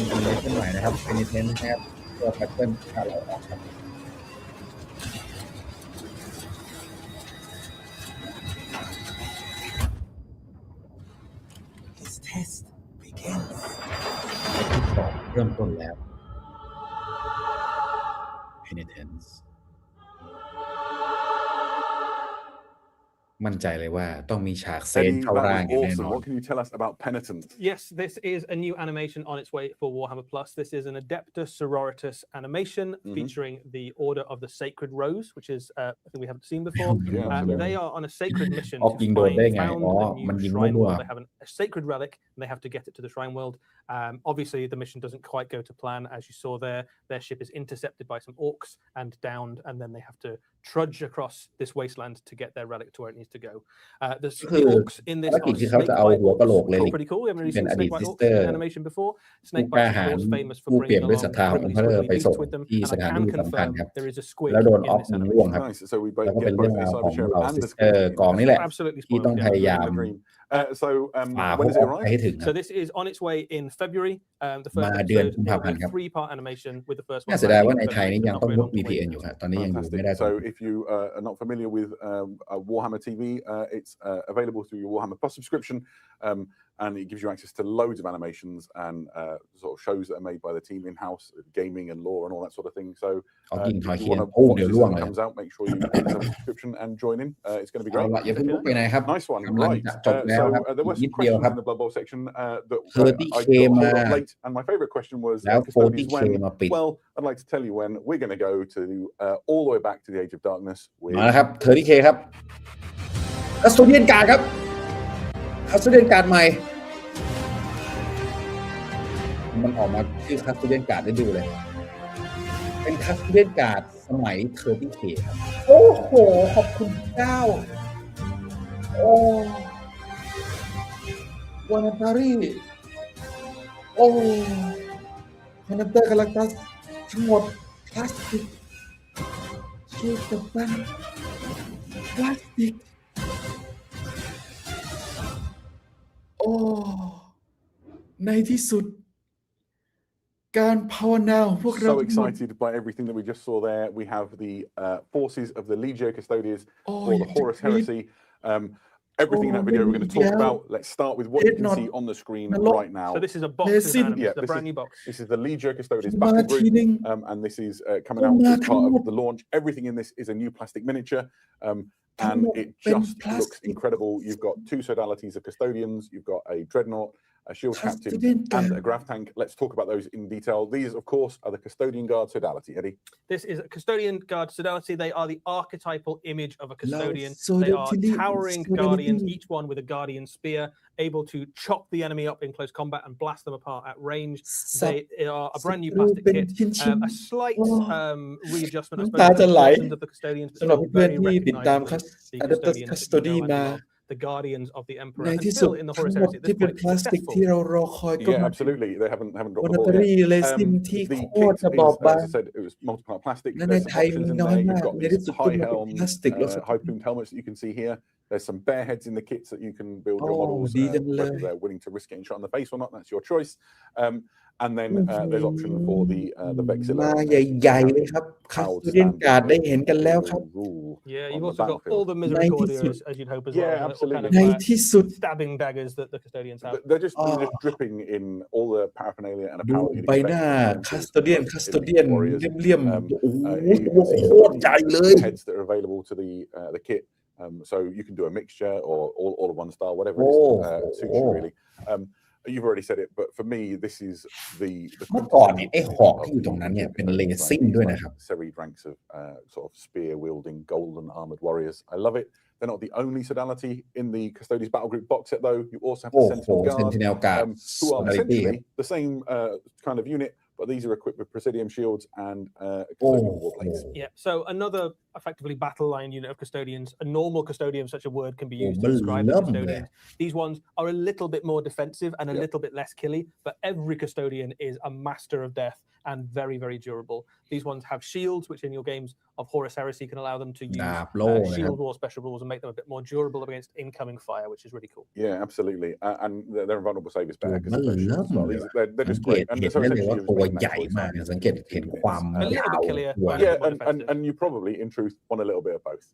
A: เป็นเลสใหม่นะครับ Penitence นะครับตัวแพทเทิร์นการไหลออกครับ
D: test begins.
A: ที่สองเริ่มต้นแล้ว Penitence มั่นใจเลยว่าต้องมีฉากเซน
B: Eddie,
A: เข้า
B: that
A: ร่าง
B: was
A: อย่างแน่น
B: awesome.
A: อน
B: What can you tell us about Penitence?
C: Yes, this is a new animation on its way for Warhammer Plus. This is an Adeptus Sororitas animation featuring the Order of the Sacred Rose, which is I think we haven't seen before. They are on a sacred mission to
A: ยิงโดนได้
C: find
A: ไง
C: found
A: อ๋อ
C: a
A: มัน
C: new
A: ยิง
C: shrine
A: มั่ว
C: world. They have a sacred relic and they have to get it to the shrine world. Obviously, the mission doesn't quite go to plan, as you saw there. Their ship is intercepted by some orcs and downed, and then they have to trudge across this wasteland to get their relic to where it needs to go. The orcs in this
A: ภารกิจ
C: are
A: ที่เขาจะเอา
C: snake
A: หัว
C: bite
A: กะโหลก
C: orcs.
A: เลย
C: Pretty cool. We haven't really
A: เป็น
C: seen
A: อดีต
C: snake bite
A: ซิส
C: orcs
A: เตอ
C: in
A: ร์
C: animation before.
A: ผู้
C: Snake
A: กล้า
C: bites, of
A: หาญ
C: course, famous for
A: ผู้เปี่ย
C: bringing
A: มด้วยศรัท
C: along
A: ธาของ
C: privileged
A: พระเจ้า
C: woodly
A: ไปส่ง
C: beasts with them.
A: ที่
C: And
A: ส
C: I
A: ถาน
C: can
A: ที่สำคัญ
C: confirm
A: ครับ
C: there is a squig
A: แล้วโดน
C: in
A: ออฟ
C: this
A: ยิง
C: animation.
A: ร่วงครับ
B: Nice. So we
A: แล้ว
B: both
A: ก็เป็น
B: get
A: เรื่อง
B: both
A: รา
B: the
A: วของ
B: cyber
A: เหล่า
B: ship and
A: ซิ
B: the
A: สเตอร์
B: squid
A: กองนี้แหละ
C: Absolutely
A: ที่
C: spoiled.
A: ต้อง
C: Yeah.
A: พยายาม
B: The dream. So
A: ฝ่าพ
B: when
A: วก
B: does
A: อ
B: it
A: อกไป
B: arrive?
A: ให้ถึงค
C: So
A: รับ
C: this is on its way in February. The first
A: มาเดือน
C: episode
A: กุมภา
C: will
A: พันธ์
C: be
A: ครับ
C: a 3-part animation with the first
A: น่า
C: one
A: เสียดาย
C: landing
A: ว่า
C: in
A: ในไทย
C: February,
A: นี่
C: but
A: ยัง
C: not
A: ต้อง
C: very
A: มุด
C: long to wait
A: VPN อ
C: now.
A: ยู่ครับตอนนี้ยังดูไม่
B: Fantastic.
A: ได้
B: So if you are not familiar with Warhammer TV, it's available through your Warhammer Plus subscription, and it gives you access to loads of animations and sort of shows that are made by the team in-house, gaming and lore and all that sort of thing. So
A: เอายิงถอย
B: if
A: เคี
B: you
A: ยน
B: want to
A: โอ้
B: watch
A: เดี๋ยว
B: this
A: ล่วง
B: as
A: เล
B: it
A: ย
B: comes out, make sure you get yourself a subscription and join in. It's going to be
A: เอา
B: great.
A: ละอย่าเพิ่งลุกไปไหนครับ
B: Nice one.
A: กำลัง
B: Right.
A: จะจบแล้วครับ
B: There
A: อี
B: were
A: กนิ
B: some
A: ดเดียว
B: questions
A: ครับ
B: in the Blood Bowl section that I
A: 30K
B: got hold
A: มา
B: of late, and my favorite question was,
A: แล้ว
B: Custodes,40K when?
A: มาปิด
B: Well, I'd like to tell you when. We're going to go to all the way back to the Age of Darkness
A: มา
B: with
A: แล้วครับ 30K ครับคัสโตเดียนการ์ดครับคัสโตเดียนการ์ดใหม่มันออกมาชื่อคัสโตเดียนการ์ดได้ดูเลยเป็นคัสโตเดียนการ์ดสมัย 30K ครับโอ้โหขอบคุณเจ้าโอ้วานาตารีโอ้คอนเตอร์กาแล็กตัสทั้งหมดพลาสติกชื่อกับบ้านพลาสติกโอ้ในที่สุดการภาวนาของพวกเรา
B: so excited by everything that we just saw there. We have the forces of the Legio Custodes or the Horus Heresy. Everything in that video we're going to talk about. Let's start with what you can see on the screen right now.
C: So this is a box.
B: Yeah,
C: a brand new box.
B: This is the Legio Custodes battle group, and this is coming out as part of the launch. Everything in this is a new plastic miniature, and it just looks incredible. You've got two sodalities of custodians. You've got a dreadnought, a shield captain, and a graph tank. Let's talk about those in detail. These, of course, are the custodian guard sodality. Eddie,
C: this is a custodian guard sodality. They are the archetypal image of a custodian. They are towering guardians, each one with a guardian spear, able to chop the enemy up in close combat and blast them apart at range. They are a brand new plastic kit, a slight readjustment, I suppose, of the custodians, but still very recognizable. The custodian the guardians of the Emperor, and still in the Horus Heresy at this point, successful.
B: Yeah, absolutely. They haven't dropped the ball yet. The kit is, as I said, it was multi-part plastic. There's some options in there. You've got these high plumed helmets that you can see here. There's some bear heads in the kits that you can build your models.
A: ดีจังเลย
B: Whether they're willing to risk getting shot in the face or not, that's your choice. And then there's option for the
A: มา
B: Vexilla
A: ใหญ่ๆเลยครับคาสตูเดียนการ์ดได้เห็นกันแล้วครับ
C: Yeah,
B: on
C: you've
B: the
C: also got
B: battlefield.
C: all the misericordias, as you'd hope as well.
B: Yeah,
C: the little
B: absolutely.
C: Kind
A: ใน
C: of,
A: ที่สุด
C: stabbing daggers that the custodians have.
B: They're just dripping in all the paraphernalia and
A: ดู
B: apparel you'd
A: ใบ
B: expect
A: หน้า
B: from
A: คาส
B: Teasers,
A: ตูเดียน
B: both
A: คาสตูเดียน
B: elite warriors.
A: เลี่ยมๆโอ้โห
B: You
A: ตัว
B: can see
A: โคตรใหญ่เลย
B: heads that are available to the kit. So you can do a mixture or all of one style, whatever it is suits you really. You've already said it, but for me, this is the
A: เมื่อก่อนเนี่ยไอ้หอกที่อยู่ตรงนั้นเนี่ยเป็นเลซิ่งด้วยนะครับ
B: serried ranks of sort of spear wielding golden armored warriors. I love it. They're not the only sodality in the Custodes Battle Group box set though. You also have the
A: โอ้โห
B: Sentinel
A: Sentinel
B: Guard,
A: Guard
B: who are
A: Sodality ครับ
B: essentially the same kind of unit, but these are equipped with Presidium shields and Custodian warplates.
C: Yeah, so another effectively battle line unit of custodians. A normal custodian, such a word can be used to
A: Oh,
C: describe the
A: lovely.
C: custodians. These ones are a little bit more defensive and a
B: Yep.
C: little bit less killy, but every custodian is a master of death and very, very durable. These ones have shields, which in your games of Horus Heresy can allow them to use
A: ดาบโล่นะครับ
C: shield or special rules and make them a bit more durable against incoming fire, which is really cool.
B: Yeah, absolutely. And they're invulnerable savers back.
A: มันเริ่มเลย
B: They're
A: สัง
B: just
A: เกต
B: great. And
A: เห็น
B: so
A: ได้เลยว่า
B: essentially,
A: ตัว
B: you're just
A: ใหญ่
B: making
A: มาก
B: that
A: เนี่ย
B: choice.
A: สังเกตเห็นความ
C: A little
A: ยาว
C: bit killier,
A: หัว
C: but-
B: Yeah,
C: more defensive.
B: and you probably, in truth, want a little bit of both.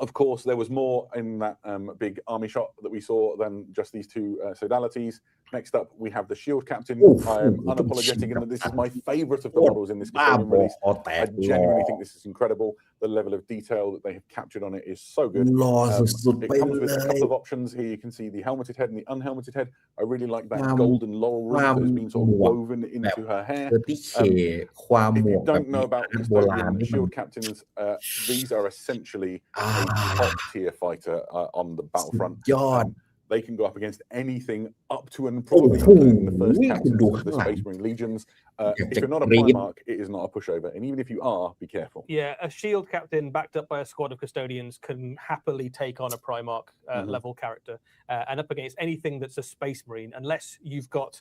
B: Of course, there was more in that big army shot that we saw than just these two sodalities. Next up, we have the Shield Captain.
A: Oof.
B: I am unapologetic in that this is my favorite of the
A: Oh,
B: models in this
A: บ้า
B: custodian
A: บอ
B: release.
A: คอแต
B: I
A: ก
B: genuinely think this is incredible. The level of detail that they have captured on it is so good.
A: รอสุดๆ
B: It
A: ไป
B: comes
A: เล
B: with a
A: ย
B: couple of options here. You can see the helmeted head and the unhelmeted head. I really like that
A: ความ
B: golden laurel wreath that has been sort of
A: หมวก
B: woven into her hair.
A: เออที่เคความห
B: If
A: มว
B: you
A: กแบบ
B: don't know about
A: โบราณ
B: custodian
A: ที่มัน
B: shield captains, these are essentially a top tier fighter on the
A: สุด
B: battlefront.
A: ยอด
B: They can go up against anything up to and probably
A: Oh,
B: including the first
A: we
B: captains
A: can do
B: of the
A: that.
B: Space Marine Legions.
A: Yeah,
B: If you're not a
A: great.
B: Primarch, it is not a pushover. And even if you are, be careful.
C: Yeah, a shield captain backed up by a squad of custodians can happily take on a Primarch level character and up against anything that's a Space Marine, unless you've got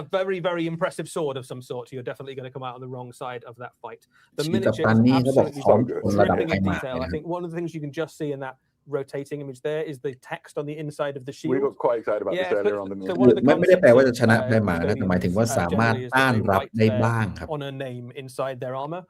C: a very, very impressive sword of some sort. You're definitely going to come out on the wrong side of that fight. The
A: ชีตา
C: miniatures
A: ปันนี่เขาบอก
C: absolutely
A: พร้อมคนระดับ
C: dripping
A: ไพ
C: in
A: มา
C: detail.
A: เลย
C: I
A: นะ
C: think one of the things you can just see in that rotating image there is the text on the inside of the
B: We
C: shield.
B: got quite excited about this
C: Yeah,
B: earlier
C: so-
B: on. Didn't
C: so
B: we?
C: one of the
A: ไม่ได้แปลว่าจะชนะ
C: concepts
A: ไพมานะแต่หมายถึงว่าสามารถ
C: generally is that
A: ต้าน
C: they
A: รับ
C: write
A: ได้
C: their
A: บ้างครับ
C: honor name inside their armor.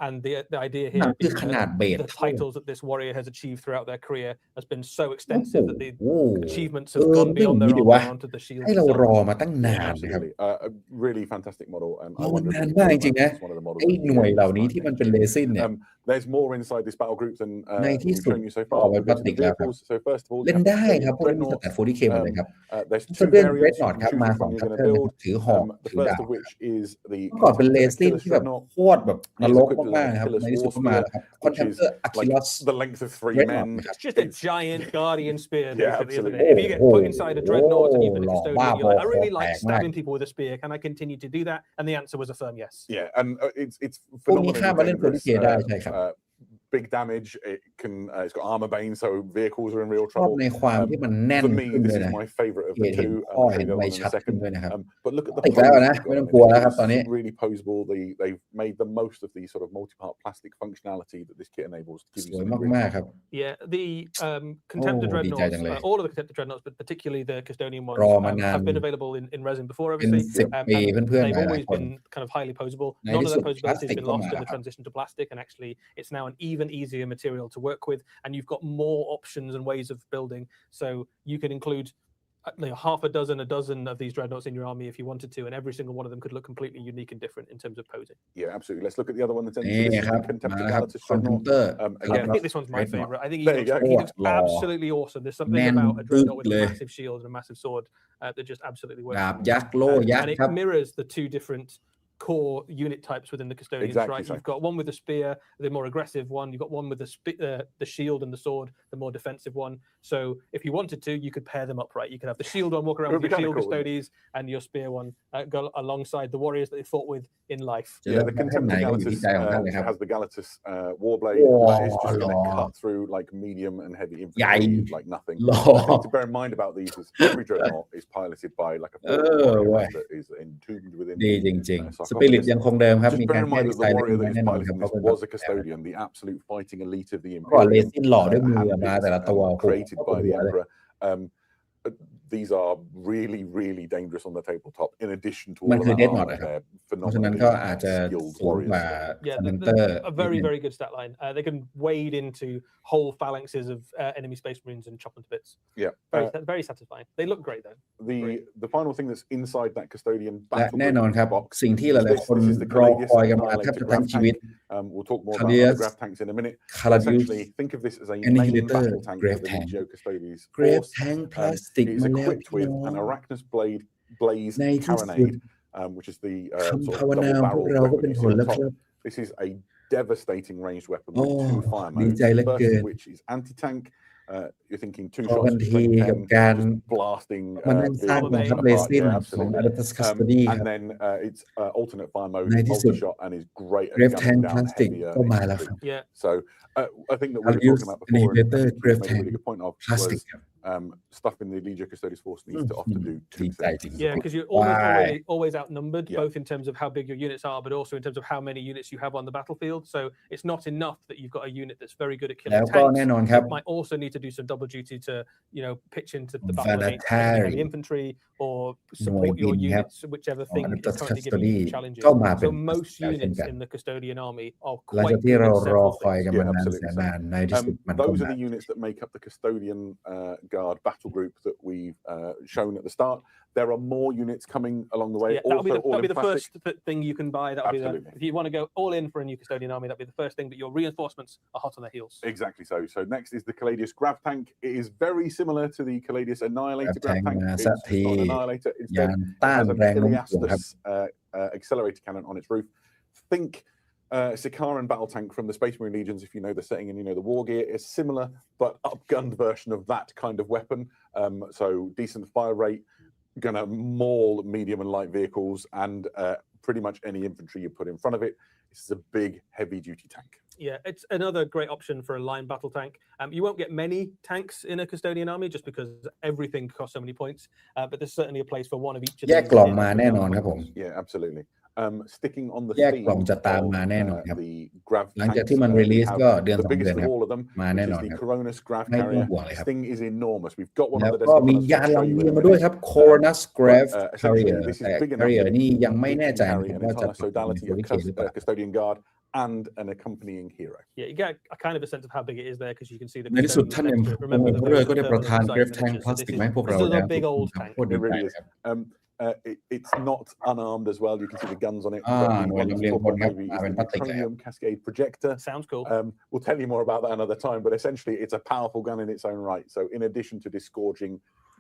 C: And the idea
A: นั่
C: here
A: นคือ
C: is
A: ขนาด
C: that
A: เบส
C: the titles that this warrior has achieved throughout their career has been so extensive that the
A: โอ้
C: achievements
A: เอ
C: have
A: อ
C: gone
A: ไม่
C: beyond
A: ดี
C: their
A: ดี
C: armor
A: วะ
C: onto the shield
A: ให้เรา
C: itself.
A: รอมาตั้งนานนะครับ
B: Absolutely. A really fantastic model. And I
A: รอ
B: wonder if
A: นาน
B: it's
A: มากจริงๆนะ
B: one of the models
A: ไอ้
B: that
A: หน่วย
B: we
A: เหล่านี้
B: find
A: ที่มัน
B: next
A: เป็น
B: year.
A: เลซินเนี่ย
B: There's more inside this battle group than
A: ในที่
B: we've
A: สุด
B: shown you so
A: ต่อ
B: far.
A: ไป
B: We'll
A: พลา
B: go
A: ส
B: to
A: ติ
B: the
A: กแล้วครับ
B: vehicles. So first of all,
A: เล่น
B: you have
A: ได้
B: the
A: ครับพวกนี้มีส
B: Dreadnought.
A: แตท 40k หมดเลยครับ
B: There's
A: เซ
B: two
A: เว่นเรด
B: variants
A: นอ
B: you
A: ร์ด
B: can
A: ครับ
B: choose
A: มา
B: which
A: สอง
B: one
A: คั
B: you're
A: ต
B: going
A: เตอ
B: to
A: ร์นะค
B: build.
A: รับถือหอก
B: The
A: ถือ
B: first
A: ดาบ
B: of which is the
A: เมื่อก่อนเป็นเลซิน
B: Achilles
A: ที่แบบ
B: Dreadnought.
A: โคตรแบบนรกมากๆนะครับ ในที่สุดก็มาแล้วครับคอนแทคเตอร์อะคิ
B: like
A: ลัส
B: the length of 3
A: Dreadnought
B: men.
A: นะครับ
C: It's just a giant guardian spear,
B: Yeah,
C: basically, isn't
B: absolutely.
C: it? If you get put inside a dreadnought and you've been a
A: Oh,
C: custodian, you're like, I really like stabbing people with a spear. Can I continue to do that? And the answer was a firm yes.
B: Yeah, and it's
A: พวกนี้
B: phenomenally
A: ข้ามมาเล่น
B: dangerous.
A: 40k ได้ใช่ครับ
B: Big damage. It can. It's got armor bane, so vehicles are in real
A: ชอบ
B: trouble.
A: ในความที่มันแน่น
B: For me,
A: ขึ้น
B: this
A: ด้วย
B: is
A: นะ
B: my favorite of
A: เห็
B: the
A: นเห็น
B: two.
A: ข้อ
B: I'll
A: เห็น
B: go
A: อะไร
B: on in
A: ชัด
B: a
A: ขึ้น
B: second.
A: ด้วยนะครับ
B: But look at the
A: ติดแล้วนะ
B: pose
A: ไม่
B: they've
A: ต้อง
B: got
A: กลัว
B: on it.
A: แล้วครับ
B: It's
A: ตอนนี้
B: really poseable. They've made the most of the sort of multi-part plastic functionality that this kit enables to give
A: ส
B: you
A: วย
B: something
A: มาก
B: really
A: ๆครับ
C: Yeah, the Contemptor
A: ดีใจ
C: dreadnoughts,
A: จังเลย
C: all of the Contemptor dreadnoughts, but particularly the custodian ones,
A: รอมานาน
C: have been available in resin before,
A: เป็น
C: obviously.
A: 10 ปี
C: and
A: เพื่อนๆ
C: they've
A: หลาย
C: always
A: ๆคน
C: been kind of highly posable.
A: ใน
C: None
A: ที่
C: of
A: สุด
C: that
A: พลา
C: posability
A: สติ
C: has
A: ก
C: been
A: ก็
C: lost
A: มา
C: in the
A: ครับ
C: transition to plastic, and actually it's now an even easier material to work with, and you've got more options and ways of building. So you can include half a dozen of these dreadnoughts in your army if you wanted to, and every single one of them could look completely unique and different in terms of posing.
B: Yeah, absolutely. Let's look at the other one that's in. So
A: นี่
B: this is
A: ครับ
B: the Contemptor
A: มาครับ
B: Galatus
A: คอนเทน
B: Dreadnought.
A: เตอร์
C: Again, I think this one's my favorite. I think he looks absolutely awesome. There's something about a dreadnought with a massive shield and a massive sword that just absolutely works.
A: ดาบยักษ์โล่ยัก
C: And
A: ษ์
C: it
A: ครับ
C: mirrors the two different core unit types within the custodians,
B: Exactly
C: right?
B: so.
C: You've got one with the spear, the more aggressive one. You've got one with the shield and the sword, the more defensive one. So if you wanted to, you could pair them up, right? You could have the shield one walk around
B: It would
C: with your
B: be
C: shield
B: kinda cool,
C: custodians and your spear one go alongside the warriors that they fought with in life.
A: จะ
B: Yeah,
A: เลื
B: the
A: อกแค่ไหน
B: Contemptor
A: ก็อยู่ที่
B: Galatus
A: ใจของท่านเลยครับ
B: has the Galatus Warblade
A: Oh,
B: that is just going to
A: Lord.
B: cut through like medium and heavy
A: Yay.
B: infantry like nothing.
A: หล่อ
B: The thing to bear in mind about these is every dreadnought is piloted by like a
A: Oh,
B: warrior
A: way.
B: that is entombed within
A: ดี
B: them.
A: จริง
B: So I'll
A: สปิ
B: cover
A: ริต
B: this.
A: ยังคงเดิมครับ
B: Just
A: มี
B: bear
A: การ
B: in
A: แก้
B: mind
A: ดี
B: that
A: ไซ
B: the
A: น์เล็ก
B: warrior
A: น้อย
B: that is
A: แน่นอนครับ
B: piloting
A: เพราะ
B: this
A: เป็น
B: was a custodian, the absolute fighting elite of the
A: ก็
B: Imperium.
A: เลซินหล่อด้วยมือมาแต่ละตัว
B: handpicked
A: โอ้โห
B: created
A: ปวด
B: by
A: หั
B: the
A: วเลย
B: Emperor. These are really, really dangerous on the tabletop. In addition to
A: มัน
B: all of
A: คือ
B: that
A: เดดมอด
B: armor,
A: นะครับ
B: they're
A: เพราะฉะนั้น
B: phenomenally
A: ก็อาจจะ
B: skilled
A: สูงกว่า
B: warriors.
C: Yeah,
A: คอมเมนเตอร์
C: a very, very good stat line. They can wade into whole phalanxes of enemy space marines and chop them to bits.
B: Yeah.
C: Very satisfying. They look great though.
B: The final thing that's inside that custodian
A: และ
B: battle
A: แน่นอนครับ
B: box
A: สิ่งที่หลายๆคน
B: this is the
A: รอ
B: Caladius
A: คอยกันมาแทบ
B: annihilator
A: จะทั้ง
B: grav
A: ชีวิต
B: tank. We'll talk more about
A: Caladius
B: other grav tanks in a minute.
A: คาราดิอุส
B: Essentially, think of this as a main
A: Annihilator
B: battle tank
A: Grave
B: for the
A: Tank
B: Legio Custodes
A: เกรฟ
B: force.
A: แทงพลาสติก
B: It is
A: มาแล้ว
B: equipped
A: พี่
B: with
A: น้อง
B: an Arachnus Blaze
A: ในที่สุด
B: carronade, which is the
A: คำ
B: sort
A: ภาว
B: of
A: นา
B: double
A: พวก
B: barrel
A: เราก็เป็น
B: weapon
A: ผ
B: you
A: ล
B: see
A: แล้ว
B: on
A: ครั
B: top.
A: บ
B: This is a devastating ranged weapon with 2 fire
A: ดี
B: modes.
A: ใจเหลือ
B: First
A: เกิน
B: of which is anti-tank. You're thinking 2
A: พอ
B: shots
A: กัน
B: of
A: ที
B: 20
A: กับ
B: pen
A: การ
B: just blasting
A: มานั่งสร้างกองทัพ
B: apart.
A: เลซิน
B: Yeah,
A: ของ
B: absolutely.
A: Eldritch Custody ค
B: And
A: รับ
B: then it's alternate fire mode,
A: ในที่สุด
B: multi-shot, and is great at
A: Grave Tank
B: gunning down
A: Plastic
B: heavier
A: ก็มาแล้วค
B: infantry.
A: รับ
C: Yeah.
B: So I think that we were
A: Caladius
B: talking about before, and
A: Annihilator
B: I think
A: Grave
B: you made a
A: Tank
B: really good point of
A: Plastic
B: was
A: ครับ
B: stuff in the Legio Custodes force needs to often do 2
A: ดีใจ
B: things.
A: จริง
C: Yeah, because you're always outnumbered, both in terms of how big your units are, but also in terms of how many units you have on the battlefield. So it's not enough that you've got a unit that's very good at
A: แล้ว
C: killing
A: ก็
C: tanks.
A: แน่นอนครับ
C: It might also need to do some double duty to, pitch into the battle against heavy infantry or support your units, whichever thing is currently giving you challenges.
A: ก็มาเป็น
C: So most
A: เช่น
C: units
A: กัน
C: in the Custodian army are
A: หลัง
C: quite
A: จากที่
C: good
A: เรา
C: at
A: รอ
C: several
A: คอย
C: things.
A: กัน
B: Yeah,
A: มานาน
B: absolutely.
A: แสนนานในที่สุดมันก็
B: Those are
A: มา
B: the units that make up the Custodian Guard battle group that we've shown at the start. There are more units coming along the way.
C: Yeah, that'll be the
B: plastic.
C: first thing you can buy.
B: Absolutely.
C: If you want to go all in for a new Custodian army, that'll be the first thing. But your reinforcements are hot on their heels.
B: Exactly so. So next is the Caladius Grav Tank. It is very similar to the Caladius Annihilator Grav Tank. It's not an Annihilator.
A: ยา
B: Instead,
A: นต้าน
B: it has
A: แรง
B: an
A: โน้มถ่วงครับ
B: Iliastus accelerator cannon on its roof. Think Sikaran battle tank from the Space Marine Legions, if you know the setting and you know the war gear, is similar but upgunned version of that kind of weapon. So decent fire rate, gonna maul medium and light vehicles and pretty much any infantry you put in front of it. This is a big, heavy-duty tank.
C: Yeah, it's another great option for a line battle tank. You won't get many tanks in a Custodian army just because everything costs so many points. But there's certainly a place for one of each of
A: แย
C: these.
A: กกล่องมาแน่นอนครับผม
B: Yeah, absolutely. Sticking on the
A: แยก
B: theme
A: กล่องจะตามมาแน่นอนครับ
B: the Grav
A: หลังจาก
B: tanks,
A: ที่มัน
B: we
A: release
B: have
A: ก็เดือน
B: the
A: 2 เดือน
B: biggest
A: ครั
B: of
A: บ
B: all of them,
A: มา
B: which
A: แน่
B: is
A: นอน
B: the
A: ครับ
B: Coronis Grav
A: ไม่ต้อง
B: Carrier.
A: ห่วงเลยครับ
B: This thing is enormous. We've got one
A: แล้ว
B: on the
A: ก็
B: desk.
A: มี
B: I'm
A: ยาน
B: gonna show
A: ลำ
B: you
A: เลียง
B: in a
A: มาด้วย
B: minute.
A: ครับ Coronus Grave
B: Essentially,
A: Carrier
B: this is
A: แต่
B: big enough
A: Carrier
B: that
A: นี่ยังไม่แน่ใจ
B: carry
A: นะครับ
B: an
A: ว่าจะ
B: entire sodality
A: เป็น
B: of
A: เคหรือเปล่า
B: Custodian Guard and an accompanying hero.
C: Yeah, you get a kind of a sense of how big it is there because you can see the.
A: ในที่สุดท่านเอ็ม
C: Remember the
A: เรือก็ได้
C: very
A: ประทาน
C: thermal
A: Grave
C: size
A: Tank
C: miniatures. So
A: Plastic
C: this
A: มาให้พวกเรา
C: is
A: แล้ว
C: a big old tank.
A: โคตรดี
B: It
A: ใจ
B: really
A: เล
B: is.
A: ยครับ
B: It's not unarmed as well. You can see the guns on it.
A: หน่วยลำเลียงพลครับ
B: Maybe
A: เป็น
B: it's
A: พลา
B: the
A: สติกเลยครับ
B: Neutronium Cascade Projector.
C: Sounds cool.
B: We'll tell you more about that another time, but essentially it's a powerful gun in its own right. So in addition to disgorging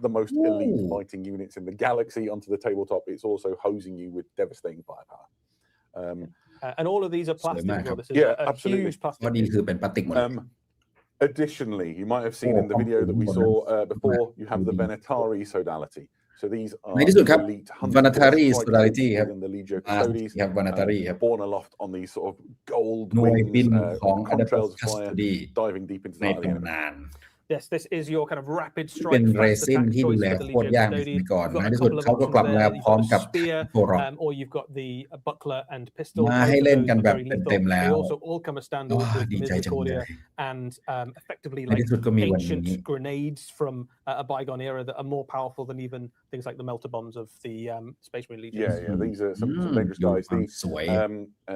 B: the most elite fighting units in the galaxy onto the tabletop, it's also hosing you with devastating firepower.
C: And all of these are plastic.
A: Mac,
C: Well. This is
B: yeah,
C: a
B: absolutely.
C: huge plastic.
A: ข้อดีคือเป็นพลาสติกหมดเลย
B: Additionally, you might have seen in the video that we saw before, you have the Venatari sodality. So these are
A: ในที่สุดครับ
B: elite
A: Venatari
B: hunters
A: sodality ครับ
B: within the Legio
A: มา
B: Custodes,
A: ครับ Venatari ครับ
B: born aloft on these sort of gold
A: หน่วยบิน
B: wings,
A: ของ
B: contrails
A: Eldritch
B: of fire,
A: Custody
B: diving deep into
A: ใน
B: the heart of the
A: ตำ
B: enemy.
A: นาน
C: Yes, this is your kind of rapid
A: ที่
C: strike
A: เป็นเร
C: fast
A: ซิน
C: attack
A: ที่ดู
C: choice
A: แล
C: for the
A: โคตร
C: Legio
A: ยากในส
C: Custodes.
A: มัยก่อน
C: You've got
A: ใน
C: a
A: ที่สุด
C: couple of
A: เขาก็
C: options
A: กลับมา
C: there.
A: พร้อม
C: You've
A: กับ
C: got the spear,
A: โทรอก
C: or you've got the buckler and pistol.
A: มาให้เล่นกันแบบ
C: Both of those are very
A: เต็มๆ
C: lethal.
A: แล้
C: They
A: ว
C: also all come as standard
A: ว้า
C: with
A: ดีใจจังเลย
C: Misericordia and effectively
A: ใน
C: like
A: ที่สุดก็มีวันนี้
C: ancient grenades from a bygone era that are more powerful than even things like the melter bombs of the Space Marine Legions.
B: Yeah, these are some dangerous guys.
A: สวย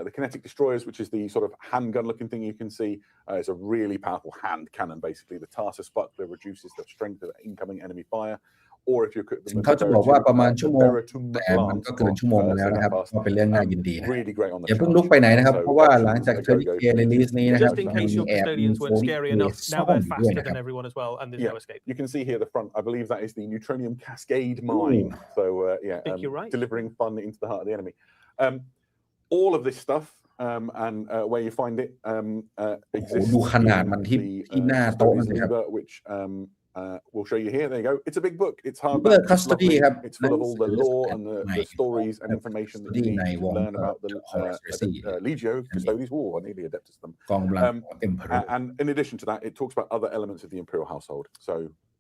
B: The kinetic destroyers, which is the sort of handgun-looking thing you can see, is a really powerful hand cannon. Basically, the Tarsus buckler reduces the strength of incoming enemy fire. Or if you equip them with
A: เขาจะบอกว่าประมาณชั่วโมง
B: Beratum
A: แต่มัน
B: lance
A: ก็เกินชั่วโมงมาแล้วนะครับ
B: fast.
A: ก็เป็นเรื่องน่ายินดีนะ
B: Really great on the
A: อย่าเพิ่ง
B: charge.
A: ลุกไปไหนนะครับ
B: So
A: เพราะว่า
B: options
A: หลังจาก
B: that
A: เทอร์
B: go
A: เกียร์รีลีสนี้นะครับ
C: Just in
A: มี
C: case your
A: แอบ
C: custodians weren't scary enough,
A: ซ่
C: now
A: อน
C: they're
A: ด้วย
C: faster
A: นะครับ
C: than everyone as well, and there's
B: Yeah.
C: no escape.
B: You can see here the front. I believe that is the Neutronium Cascade mine. So
C: I think you're right.
B: delivering fun into the heart of the enemy. All of this stuff and where you find it
A: โอ้โห
B: exists
A: ดูขนาด
B: in
A: มันที่
B: the
A: หน้าโต๊ะ
B: Custodes
A: เลยครับ
B: Liber, which we'll show you here. There you go. It's a big book. It's
A: Liber
B: hardback. It's
A: Custody
B: lovely.
A: ครับ
B: It's full of all the lore and the
A: ใหม่
B: stories and information that you
A: Custody
B: need
A: ใน
B: to
A: วง
B: learn about the
A: Heresy
B: Legio Custodes War. I nearly adapted them.
A: กองกำลัง Emperor
B: And in addition to that, it talks about other elements of the Imperial household. So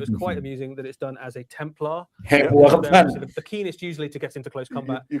C: it was quite amusing that it's done as a Templar.
A: แหกหัวครับท่าน
C: The keenest usually to get into close combat.
B: You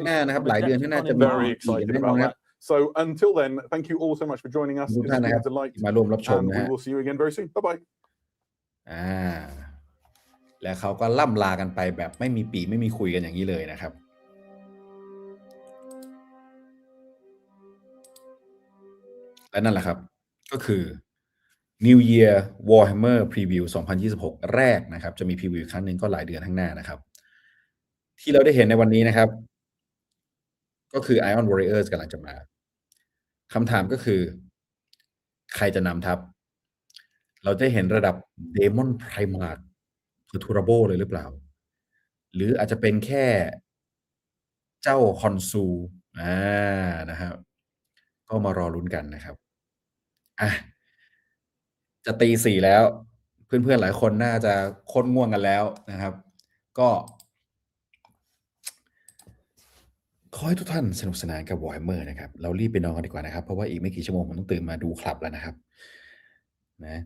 A: ข้างหน้านะครับหลายเดือนข้างหน้าจะมี
B: Very excited
A: แน่นอน
B: about
A: ครับ
B: that. So until then, thank you all so much for joining us.
A: ทุก
B: It's
A: ท่านนะ
B: been
A: ครับ
B: a delight,
A: มาร่วมรับชม
B: and
A: นะ
B: we
A: ฮะ
B: will see you again very soon. Bye bye.
A: และเขาก็ล่ำลากันไปแบบไม่มีปีไม่มีคุยกันอย่างนี้เลยนะครับ และนั่นแหละครับก็คือ New Year Warhammer Preview 2026 แรกนะครับจะมี Preview ครั้งหนึ่งก็หลายเดือนข้างหน้านะครับที่เราได้เห็นในวันนี้นะครับก็คือ Iron Warriors กำลังจะมาคำถามก็คือใครจะนำทัพเราจะเห็นระดับ Demon Primarch Perturabo เลยหรือเปล่าหรืออาจจะเป็นแค่เจ้าฮอนซูนะครับก็มารอลุ้นกันนะครับอ่ะจะตี 4แล้วเพื่อนๆหลายคนน่าจะโคตรง่วงกันแล้วนะครับก็ขอให้ทุกท่านสนุกสนานกับ Warhammer นะครับเรารีบไปนอนกันดีกว่านะครับเพราะว่าอีกไม่กี่ชั่วโมงผมต้องตื่นมาดูคลับแล้วนะครับนะ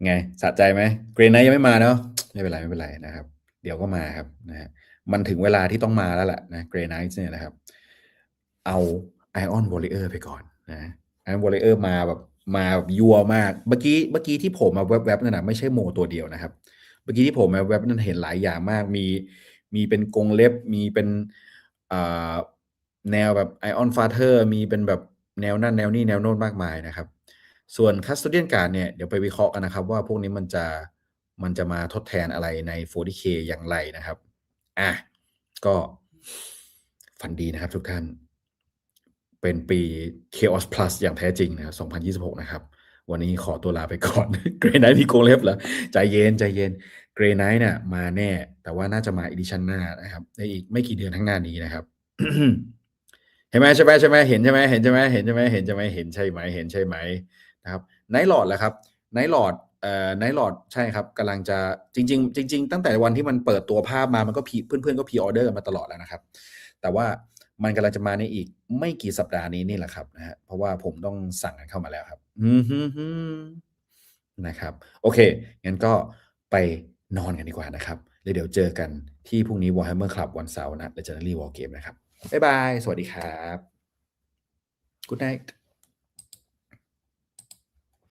A: ไงสะใจไหมเกรนไนท์ยังไม่มาเนาะไม่เป็นไรนะครับเดี๋ยวก็มาครับนะฮะมันถึงเวลาที่ต้องมาแล้วแหละนะเกรนไนท์เนี่ยนะครับเอา Iron Warrior ไปก่อนนะ Iron Warrior มาแบบยั่วมากเมื่อกี้ที่ผมมาแวบๆนั่นนะไม่ใช่โมตัวเดียวนะครับเมื่อกี้ที่ผมมาแวบนั้นเห็นหลายอย่างมากมีเป็นกรงเล็บมีเป็นแนวแบบ Iron Father มีเป็นแบบแนวนั่นแนวนี่แนวโน้นมากมายนะครับส่วน Custodian Guard เนี่ยเดี๋ยวไปวิเคราะห์กันนะครับว่าพวกนี้มันจะมาทดแทนอะไรใน 40K อย่างไรนะครับก็ฝันดีนะครับทุกท่านเป็นปี Chaos Plus อย่างแท้จริงนะครับ2026นะครับวันนี้ขอตัวลาไปก่อน Grey Knight มีกรงเล็บเหรอใจเย็นGrey Knight เนี่ยมาแน่แต่ว่าน่าจะมา Edition หน้านะครับในอีกไม่กี่เดือนข้างหน้านี้นะครับ เห็นไหมใช่ไหมเห็นใช่ไหมนะครับไนท์ลอร์ดแหละครับไนท์ลอร์ดใช่ครับกำลังจะจริงตั้งแต่วันที่มันเปิดตัวภาพมามันก็เพื่อนก็พรีออเดอร์กันมาตลอดแล้วนะครับแต่ว่ามันกำลังจะมาในอีกไม่กี่สัปดาห์นี้นี่แหละครับนะฮะเพราะว่าผมต้องสั่งกันเข้ามาแล้วครับนะครับโอเคงั้นก็ไปนอนกันดีกว่านะครับแล้วเดี๋ยวเจอกันที่พรุ่งนี้ Warhammer Club วันเสาร์นะ Legendary War Game นะครับบ๊ายบายสวัสดีครับ Good night